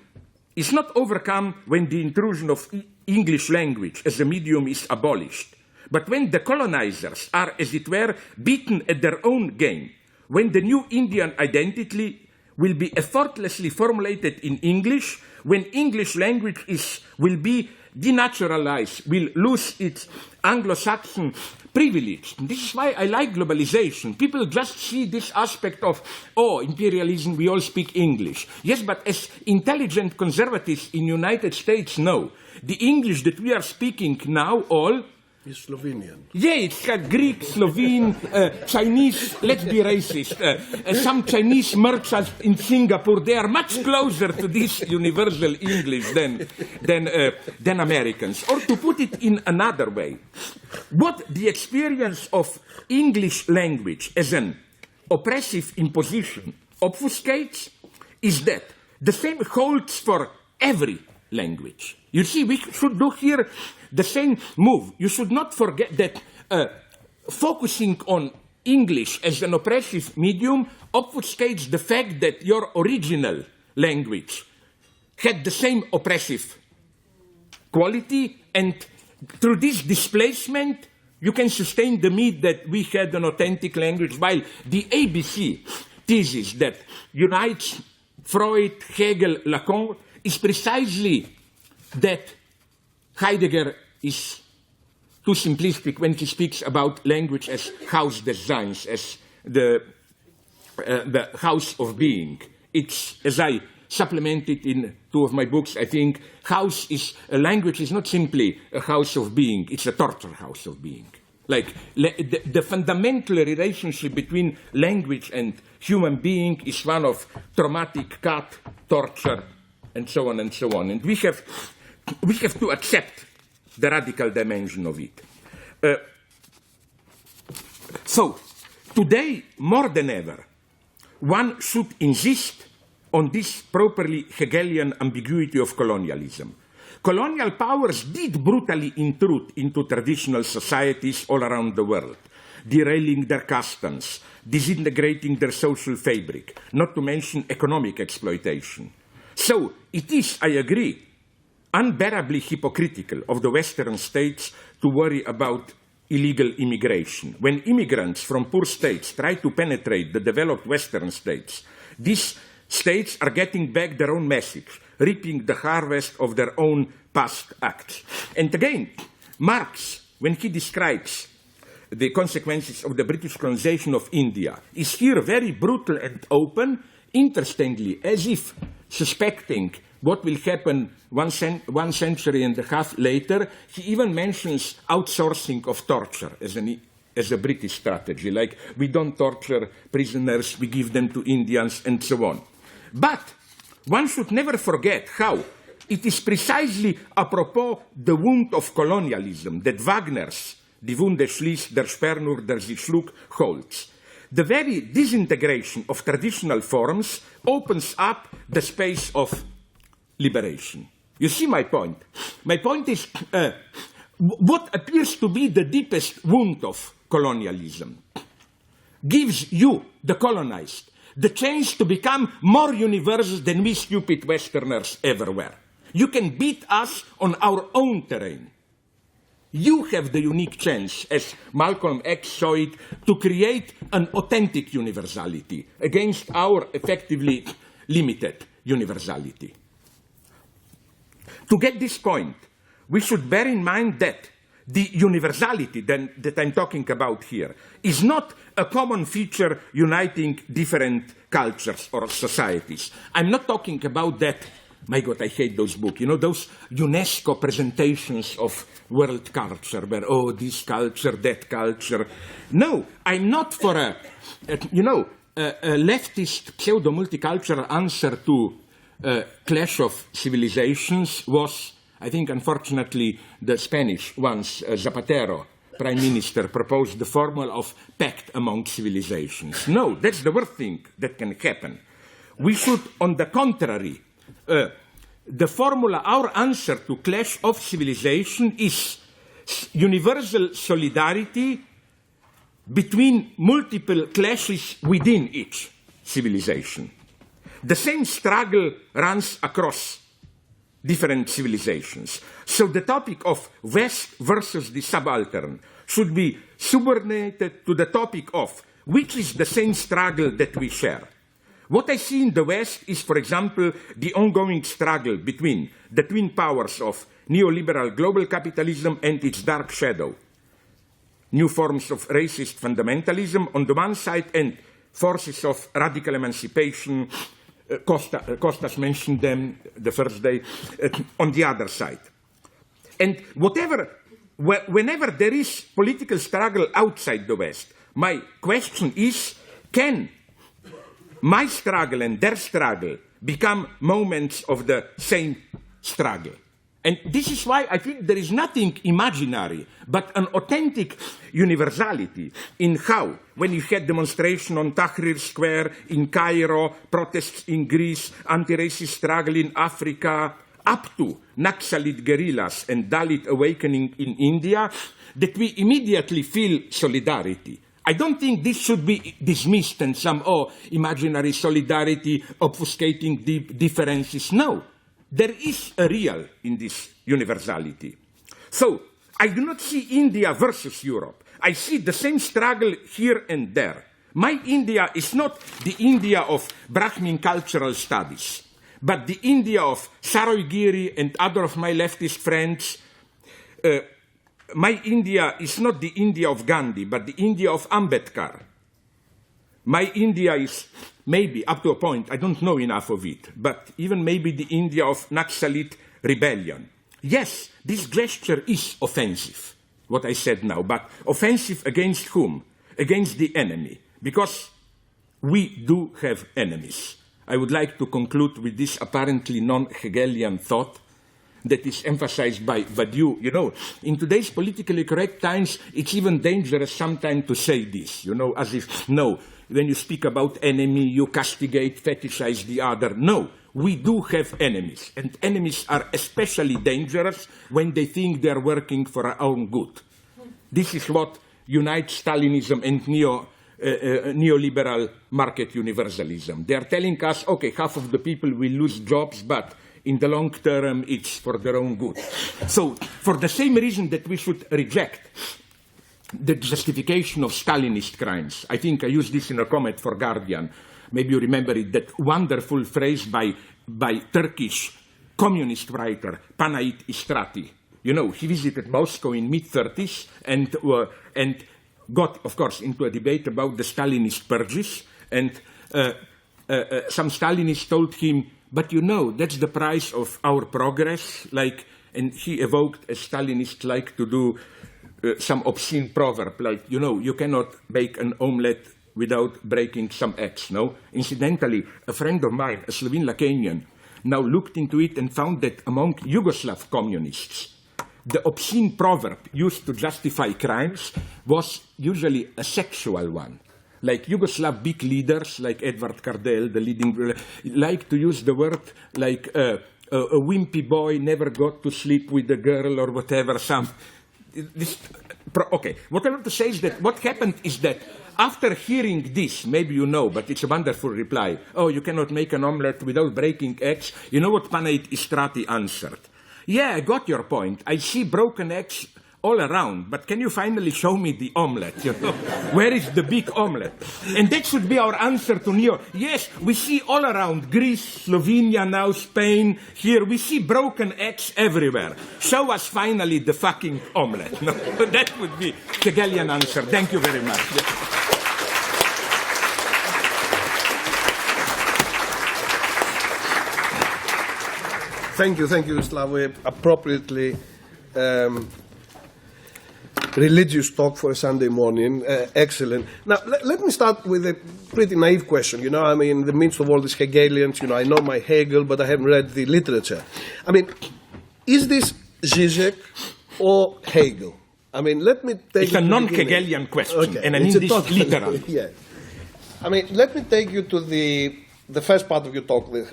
is not overcome when the intrusion of English language as a medium is abolished, but when the colonizers are, as it were, beaten at their own game, when the new Indian identity will be effortlessly formulated in English, when English language will be denaturalized, will lose its Anglo-Saxon privilege. This is why I like globalization. People just see this aspect of, imperialism, we all speak English. Yes, but as intelligent conservatives in the United States know, the English that we are speaking now all is Slovenian. Yeah, it's got Greek, Slovene, Chinese, let's be racist. Some Chinese merchants in Singapore, they are much closer to this universal English than Americans. Or to put it in another way, what the experience of English language as an oppressive imposition obfuscates is that the same holds for every language. You see, we should do here the same move. You should not forget that focusing on English as an oppressive medium obfuscates the fact that your original language had the same oppressive quality, and through this displacement, you can sustain the myth that we had an authentic language, while the ABC thesis that unites Freud, Hegel, Lacan is precisely that Heidegger is too simplistic when he speaks about language as house des Seins, as the house of being. It's, as I supplemented in two of my books, I think language is not simply a house of being, it's a torture house of being. Like the fundamental relationship between language and human being is one of traumatic cut, torture, and so on and so on. And we have to accept the radical dimension of it. So, today, more than ever, one should insist on this properly Hegelian ambiguity of colonialism. Colonial powers did brutally intrude into traditional societies all around the world, derailing their customs, disintegrating their social fabric, not to mention economic exploitation. So, it is, I agree, unbearably hypocritical of the Western states to worry about illegal immigration. When immigrants from poor states try to penetrate the developed Western states, these states are getting back their own message, reaping the harvest of their own past acts. And again, Marx, when he describes the consequences of the British colonization of India, is here very brutal and open, interestingly, as if suspecting what will happen one century and a half later. He even mentions outsourcing of torture as a British strategy, like we don't torture prisoners, we give them to Indians, and so on. But one should never forget how it is precisely apropos the wound of colonialism that Wagner's Die Wunde schließt der Speer nur, der sie schlug holds. The very disintegration of traditional forms opens up the space of liberation. You see my point? My point is what appears to be the deepest wound of colonialism gives you, the colonized, the chance to become more universal than we stupid Westerners ever were. You can beat us on our own terrain. You have the unique chance, as Malcolm X saw it, to create an authentic universality against our effectively limited universality. To get this point, we should bear in mind that the universality that I'm talking about here is not a common feature uniting different cultures or societies. I'm not talking about that. My God, I hate those books. You know, those UNESCO presentations of world culture where, this culture, that culture. No, I'm not for a leftist pseudo-multicultural answer to clash of civilizations was, I think, unfortunately, the Spanish once, Zapatero, prime minister, proposed the formula of pact among civilizations. No, that's the worst thing that can happen. We should, on the contrary, the formula, our answer to clash of civilization is universal solidarity between multiple clashes within each civilization. The same struggle runs across different civilizations. So the topic of West versus the subaltern should be subordinated to the topic of which is the same struggle that we share. What I see in the West is, for example, the ongoing struggle between the twin powers of neoliberal global capitalism and its dark shadow, new forms of racist fundamentalism on the one side and forces of radical emancipation, Kostas mentioned them the first day, on the other side. And whenever there is political struggle outside the West, my question is, can my struggle and their struggle become moments of the same struggle? And this is why I think there is nothing imaginary, but an authentic universality in how, when you had demonstration on Tahrir Square in Cairo, protests in Greece, anti-racist struggle in Africa, up to Naxalite guerrillas and Dalit awakening in India, that we immediately feel solidarity. I don't think this should be dismissed and some, imaginary solidarity obfuscating deep differences. No. There is a real in this universality. So, I do not see India versus Europe. I see the same struggle here and there. My India is not the India of Brahmin cultural studies, but the India of Saroy Giri and other of my leftist friends. My India is not the India of Gandhi, but the India of Ambedkar. My India is maybe, up to a point, I don't know enough of it, but even maybe the India of Naxalite rebellion. Yes, this gesture is offensive, what I said now, but offensive against whom? Against the enemy, because we do have enemies. I would like to conclude with this apparently non-Hegelian thought that is emphasized by Badiou. You know, in today's politically correct times, it's even dangerous sometimes to say this, as if, no, when you speak about enemy, you castigate, fetishize the other. No, we do have enemies, and enemies are especially dangerous when they think they are working for our own good. This is what unites Stalinism and neoliberal market universalism. They are telling us, okay, half of the people will lose jobs, but in the long term, it's for their own good. So, for the same reason that we should reject the justification of Stalinist crimes, I think I used this in a comment for Guardian. Maybe you remember it, that wonderful phrase by Turkish communist writer Panayit Istrati. He visited Moscow in mid-30s and got, of course, into a debate about the Stalinist purges. And some Stalinists told him, but that's the price of our progress. And he evoked, as Stalinists like to do, some obscene proverb, you cannot bake an omelette without breaking some eggs, no? Incidentally, a friend of mine, a Slovene Lacanian, now looked into it and found that among Yugoslav communists, the obscene proverb used to justify crimes was usually a sexual one. Like Yugoslav big leaders, like Edvard Kardel, the leading, like to use the word like a wimpy boy never got to sleep with a girl or whatever. Okay, what I want to say is that what happened is that after hearing this, maybe you know, but it's a wonderful reply. Oh, you cannot make an omelette without breaking eggs. You know what Panayit Istrati answered? Yeah, I got your point. I see broken eggs all around, but can you finally show me the omelette? Where is the big omelette? And that should be our answer to Neo. Yes, we see all around Greece, Slovenia now, Spain, here, we see broken eggs everywhere. Show us finally the fucking omelette. No, that would be Hegelian answer. Thank you very much. Thank you, Slavoj. Appropriately religious talk for a Sunday morning. Excellent. Now, let me start with a pretty naive question. In the midst of all these Hegelians, I know my Hegel, but I haven't read the literature. Is this Zizek or Hegel? Let me take it's a non-Hegelian question, okay. And an English literal. Yeah. Let me take you to the first part of your talk, the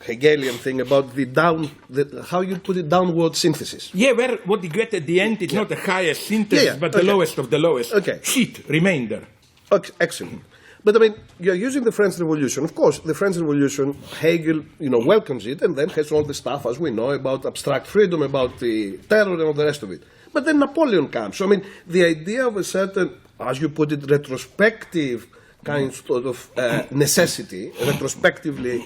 Hegelian thing about how you put it, downward synthesis. Yeah, what you get at the end is not the highest synthesis, but the lowest of the lowest. Okay. Sheet, remainder. Okay, excellent. But I mean, you're using the French Revolution. Of course, the French Revolution, Hegel, welcomes it, and then has all the stuff, as we know, about abstract freedom, about the terror, and all the rest of it. But then Napoleon comes. So I mean, the idea of a certain, as you put it, retrospective kind of necessity, retrospectively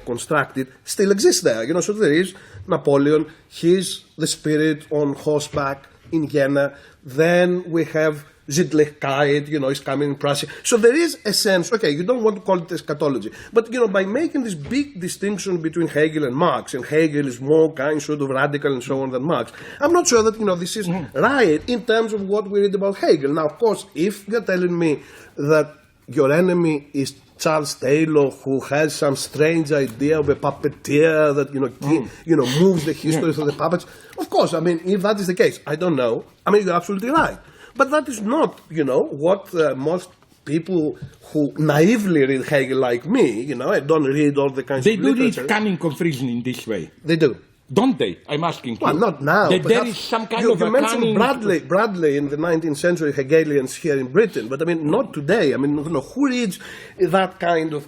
constructed, still exists there. So there is Napoleon, he's the spirit on horseback in Vienna. Then we have Zidlichkeit, is coming in Prussia. So there is a sense, okay, you don't want to call it eschatology, but, by making this big distinction between Hegel and Marx, and Hegel is more sort of radical and so on than Marx, I'm not sure that, this is right in terms of what we read about Hegel. Now, of course, if you're telling me that your enemy is Charles Taylor, who has some strange idea of a puppeteer that moves the history through the puppets. Of course, I mean, if that is the case, I don't know. I mean, you're absolutely right. But that is not, what most people who naively read Hegel like me, I don't read all the kinds of literature. They do read Cunning of Reason in this way. They do. Don't they? I'm asking you. Well, not now. That there is some kind of you a mentioned cunning... Bradley in the 19th century Hegelians here in Britain, but I mean, not today. I mean, who reads that kind of...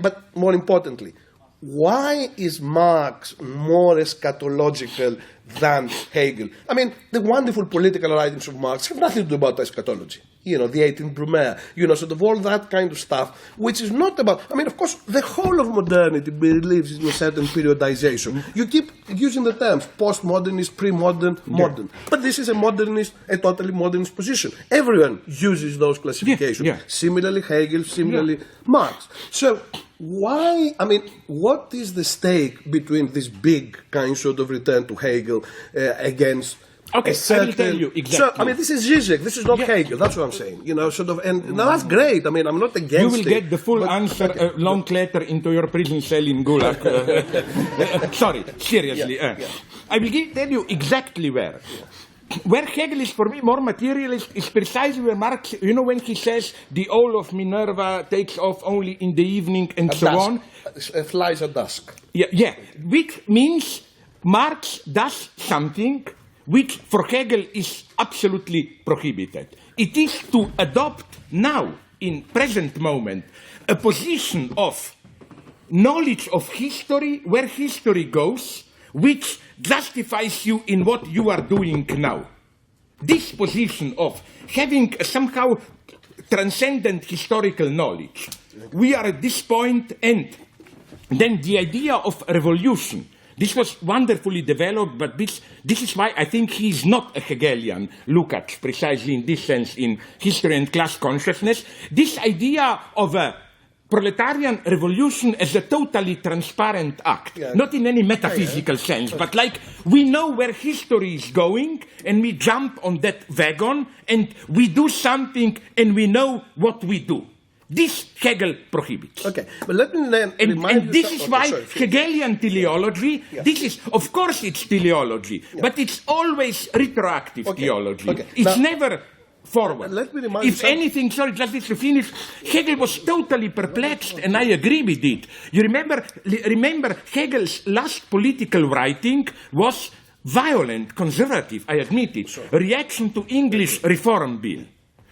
But more importantly, why is Marx more eschatological than Hegel? I mean, the wonderful political writings of Marx have nothing to do about eschatology. The 18th Brumaire, sort of all that kind of stuff, which is not about... I mean, of course, the whole of modernity believes in a certain periodization. You keep using the terms postmodernist, pre-modern, modern. But this is a totally modernist position. Everyone uses those classifications. Similarly Hegel, similarly Marx. So why, I mean, what is the stake between this big sort of return to Hegel against... Okay, I will tell you exactly. So, I mean, this is Zizek, this is not Hegel, that's what I'm saying. And now that's great, I mean, I'm not against it. You will get the full answer long later into your prison cell in Gulag. Sorry, seriously. I will tell you exactly where. Where Hegel is, for me, more materialist is precisely where Marx, when he says the owl of Minerva takes off only in the evening and at so dusk. on. It flies at dusk. Yeah, which means Marx does something which for Hegel is absolutely prohibited. It is to adopt now, in present moment, a position of knowledge of history, where history goes, which justifies you in what you are doing now. This position of having somehow transcendent historical knowledge. We are at this point, and then the idea of revolution. This was wonderfully developed, but this is why I think he is not a Hegelian Lukács, precisely in this sense, in history and class consciousness. This idea of a proletarian revolution as a totally transparent act, not in any metaphysical sense, but like we know where history is going, and we jump on that wagon, and we do something, and we know what we do. This Hegel prohibits. Okay, but let me then remind you... this is why Hegelian teleology, this is, of course it's teleology, but it's always retroactive theology. Okay. It's never forward. Let me remind if anything, sorry, just to finish, Hegel was totally perplexed, and I agree with it. You remember Hegel's last political writing was violent, conservative, I admit it, reaction to English Reform Bill,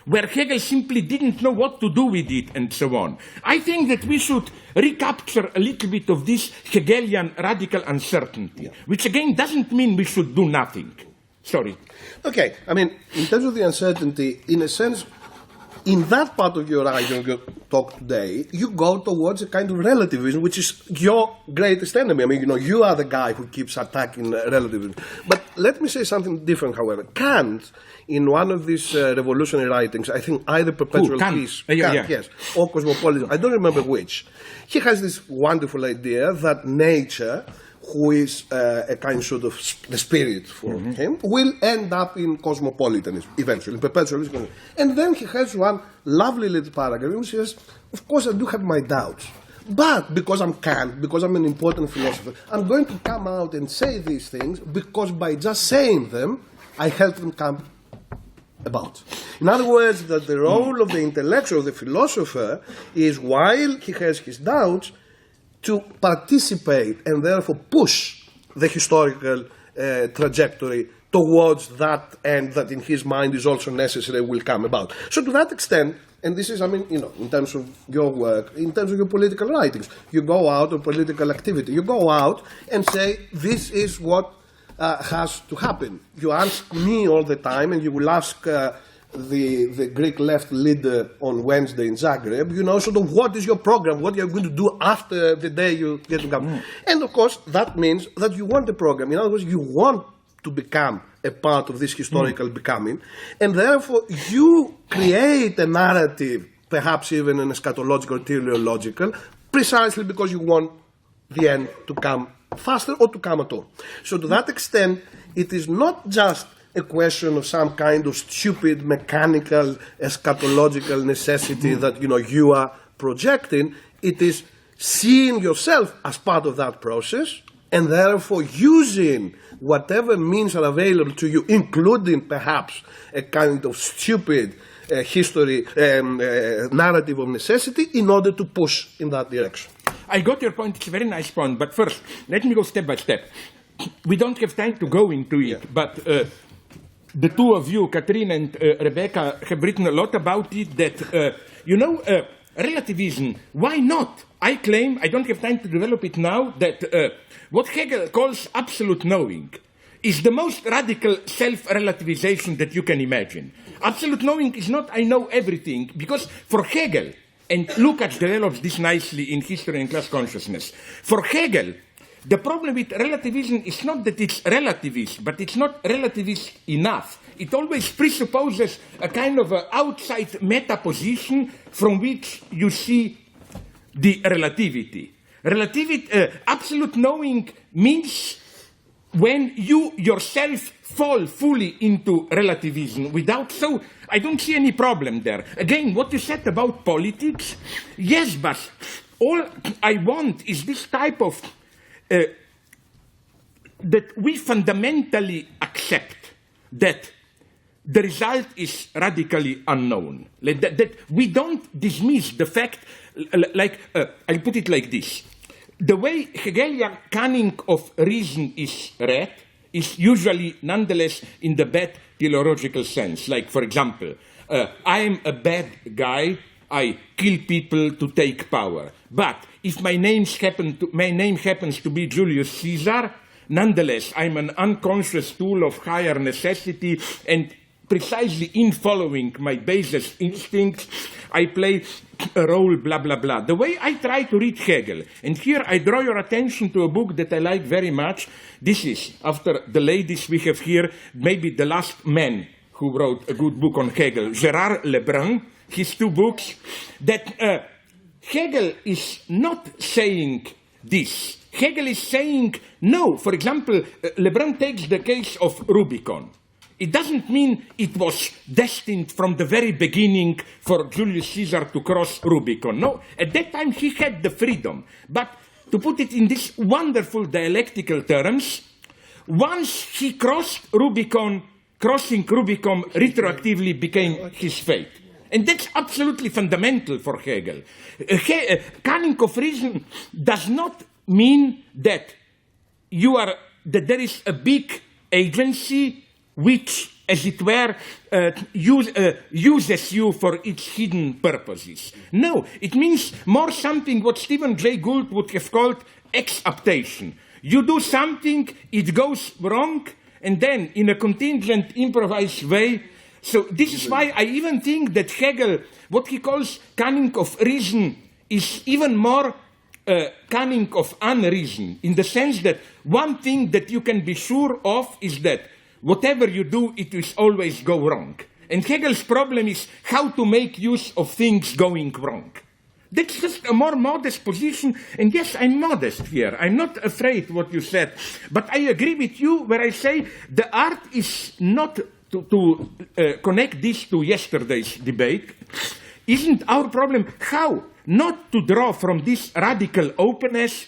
where Hegel simply didn't know what to do with it, and so on. I think that we should recapture a little bit of this Hegelian radical uncertainty, which again doesn't mean we should do nothing. Sorry. Okay, I mean, in terms of the uncertainty, in a sense, in that part of your argument, your talk today, you go towards a kind of relativism, which is your greatest enemy. I mean, you are the guy who keeps attacking relativism. But let me say something different, however. Kant, in one of these revolutionary writings, I think either Perpetual Peace, Kant, yes, or Cosmopolitan, I don't remember which, he has this wonderful idea that nature, who is a kind sort of the spirit for him, will end up in cosmopolitanism eventually, in perpetualism. And then he has one lovely little paragraph which says, of course I do have my doubts, but because I'm Kant, because I'm an important philosopher, I'm going to come out and say these things because by just saying them, I help them come about. In other words, that the role of the intellectual, the philosopher, is while he has his doubts, to participate and therefore push the historical trajectory towards that end that in his mind is also necessary will come about. So to that extent, and this is, I mean, in terms of your work, in terms of your political writings, you go out on political activity. You go out and say, this is what has to happen. You ask me all the time, and you will ask the Greek left leader on Wednesday in Zagreb, sort of what is your program, what you're going to do after the day you get to come. And of course, that means that you want a program. In other words, you want to become a part of this historical becoming, and therefore you create a narrative, perhaps even an eschatological or teleological, precisely because you want the end to come faster or to come at all. So to that extent, it is not just a question of some kind of stupid, mechanical, eschatological necessity that you are projecting. It is seeing yourself as part of that process, and therefore using whatever means are available to you, including perhaps a kind of stupid history narrative of necessity, in order to push in that direction. I got your point. It's a very nice point. But first, let me go step by step. We don't have time to go into it, but the two of you, Catherine and Rebecca, have written a lot about it, that, relativism, why not? I claim, I don't have time to develop it now, that what Hegel calls absolute knowing is the most radical self-relativization that you can imagine. Absolute knowing is not I know everything, because for Hegel, and Lukács develops this nicely in History and Class Consciousness, for Hegel, the problem with relativism is not that it's relativist, but it's not relativist enough. It always presupposes a kind of outside meta position from which you see the relativity. Absolute knowing means when you yourself fall fully into relativism so I don't see any problem there. Again, what you said about politics, yes, but all I want is this type of that we fundamentally accept that the result is radically unknown. That we don't dismiss the fact, I'll put it like this. The way Hegelian canon of reason is read is usually nonetheless in the bad teleological sense. Like, for example, I am a bad guy, I kill people to take power. But if my name happens to be Julius Caesar, nonetheless, I'm an unconscious tool of higher necessity, and precisely in following my basest instincts, I play a role, blah, blah, blah. The way I try to read Hegel, and here I draw your attention to a book that I like very much. This is, after the ladies we have here, maybe the last man who wrote a good book on Hegel, Gérard Lebrun, his two books, that Hegel is not saying this. Hegel is saying no. For example, Lebrun takes the case of Rubicon. It doesn't mean it was destined from the very beginning for Julius Caesar to cross Rubicon. No, at that time he had the freedom. But to put it in these wonderful dialectical terms, once he crossed Rubicon, crossing Rubicon retroactively became his fate. And that's absolutely fundamental for Hegel. Canon of reason does not mean that there is a big agency which, as it were, uses you for its hidden purposes. No, it means more something what Stephen Jay Gould would have called exaptation. You do something, it goes wrong, and then in a contingent, improvised way. So this is why I even think that Hegel, what he calls canon of reason, is even more canon of unreason, in the sense that one thing that you can be sure of is that whatever you do, it will always go wrong. And Hegel's problem is how to make use of things going wrong. That's just a more modest position. And yes, I'm modest here. I'm not afraid what you said. But I agree with you where I say the art is not to connect this to yesterday's debate. Isn't our problem how not to draw from this radical openness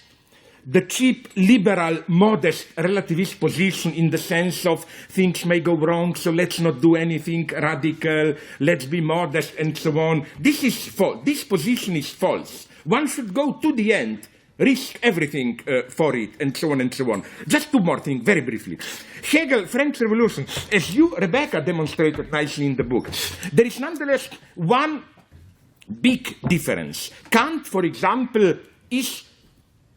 the cheap, liberal, modest, relativist position in the sense of things may go wrong, so let's not do anything radical, let's be modest, and so on. This is false. This position is false. One should go to the end risk everything for it, and so on and so on. Just two more things, very briefly. Hegel, French Revolution, as you, Rebecca, demonstrated nicely in the book, there is nonetheless one big difference. Kant, for example, is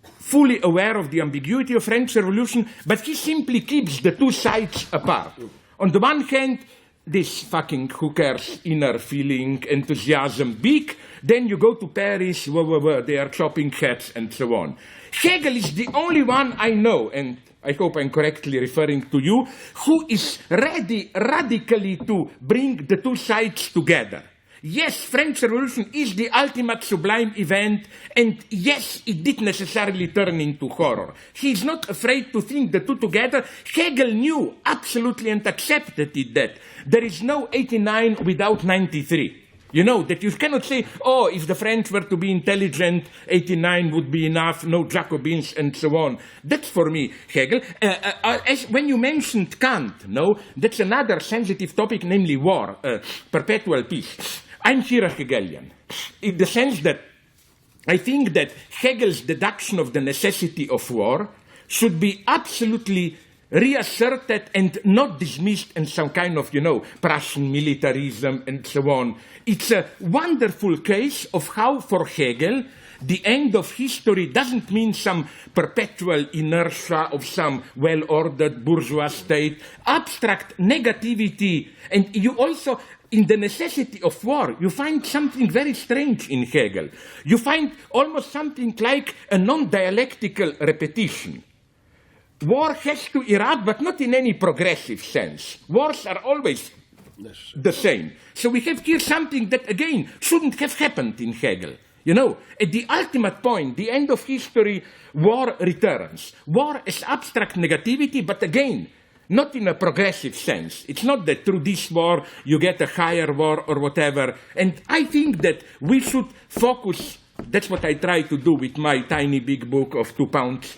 fully aware of the ambiguity of French Revolution, but he simply keeps the two sides apart. On the one hand, this fucking who cares inner feeling, enthusiasm, big. Then you go to Paris, they are chopping heads and so on. Hegel is the only one I know, and I hope I'm correctly referring to you, who is ready radically to bring the two sides together. Yes, French Revolution is the ultimate sublime event, and yes, it did necessarily turn into horror. He is not afraid to think the two together. Hegel knew absolutely and accepted it that there is no 89 without 93. You know, that you cannot say, oh, if the French were to be intelligent, 89 would be enough, no Jacobins, and so on. That's for me, Hegel. When you mentioned Kant, no, that's another sensitive topic, namely war, perpetual peace. I'm here a Hegelian, in the sense that I think that Hegel's deduction of the necessity of war should be absolutely reasserted and not dismissed in some kind of, Prussian militarism and so on. It's a wonderful case of how, for Hegel, the end of history doesn't mean some perpetual inertia of some well-ordered bourgeois state, abstract negativity, and you also, in the necessity of war, you find something very strange in Hegel. You find almost something like a non-dialectical repetition. War has to erupt, but not in any progressive sense. Wars are always the same. So we have here something that, again, shouldn't have happened in Hegel. At the ultimate point, the end of history, war returns. War is abstract negativity, but again, not in a progressive sense. It's not that through this war you get a higher war or whatever. And I think that we should focus. That's what I try to do with my tiny big book of 2 pounds,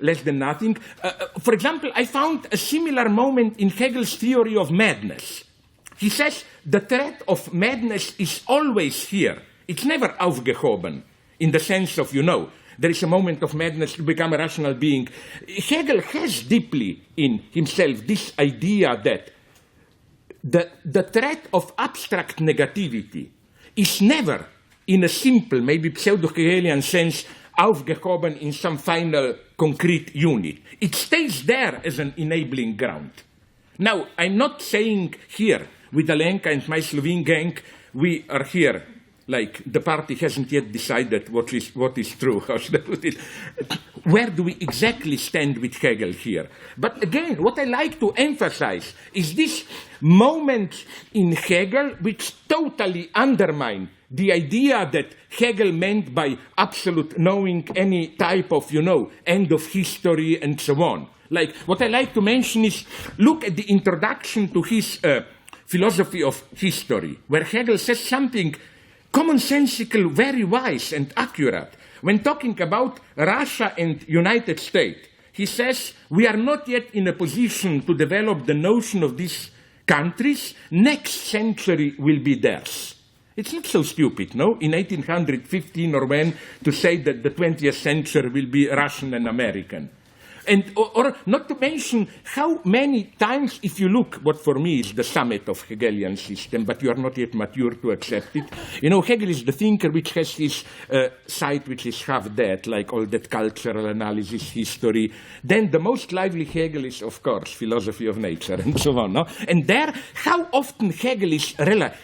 less than nothing. For example, I found a similar moment in Hegel's theory of madness. He says the threat of madness is always here. It's never aufgehoben, in the sense of, there is a moment of madness to become a rational being. Hegel has deeply in himself this idea that the threat of abstract negativity is never, in a simple, maybe pseudo-Hegelian sense, aufgehoben in some final concrete unit. It stays there as an enabling ground. Now, I'm not saying here, with Alenka and my Slovene gang, we are here, like the party hasn't yet decided what is true. How should I put it? Where do we exactly stand with Hegel here? But again, what I like to emphasize is this moment in Hegel which totally undermine the idea that Hegel meant by absolute knowing any type of, end of history and so on. Like, what I like to mention is, look at the introduction to his philosophy of history, where Hegel says something commonsensical, very wise and accurate. When talking about Russia and United States, he says, we are not yet in a position to develop the notion of these countries. Next century will be theirs. It's not so stupid, no? In 1815 or when, to say that the 20th century will be Russian and American. And, or not to mention how many times, if you look, what for me is the summit of Hegelian system, but you are not yet mature to accept it. Hegel is the thinker which has his side which is half dead, like all that cultural analysis, history. Then the most lively Hegel is, of course, philosophy of nature, and so on. No? And there, how often Hegel is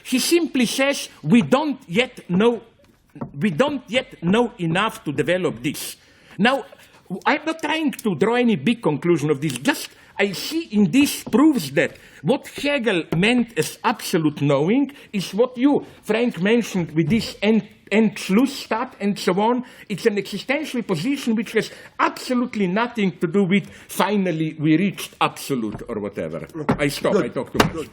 he simply says, we don't yet know enough to develop this. Now, I'm not trying to draw any big conclusion of this. Just I see in this proves that what Hegel meant as absolute knowing is what you, Frank, mentioned with this Entschlussstaat and so on. It's an existential position which has absolutely nothing to do with finally we reached absolute or whatever. I stop. Good. I talk too much. Good.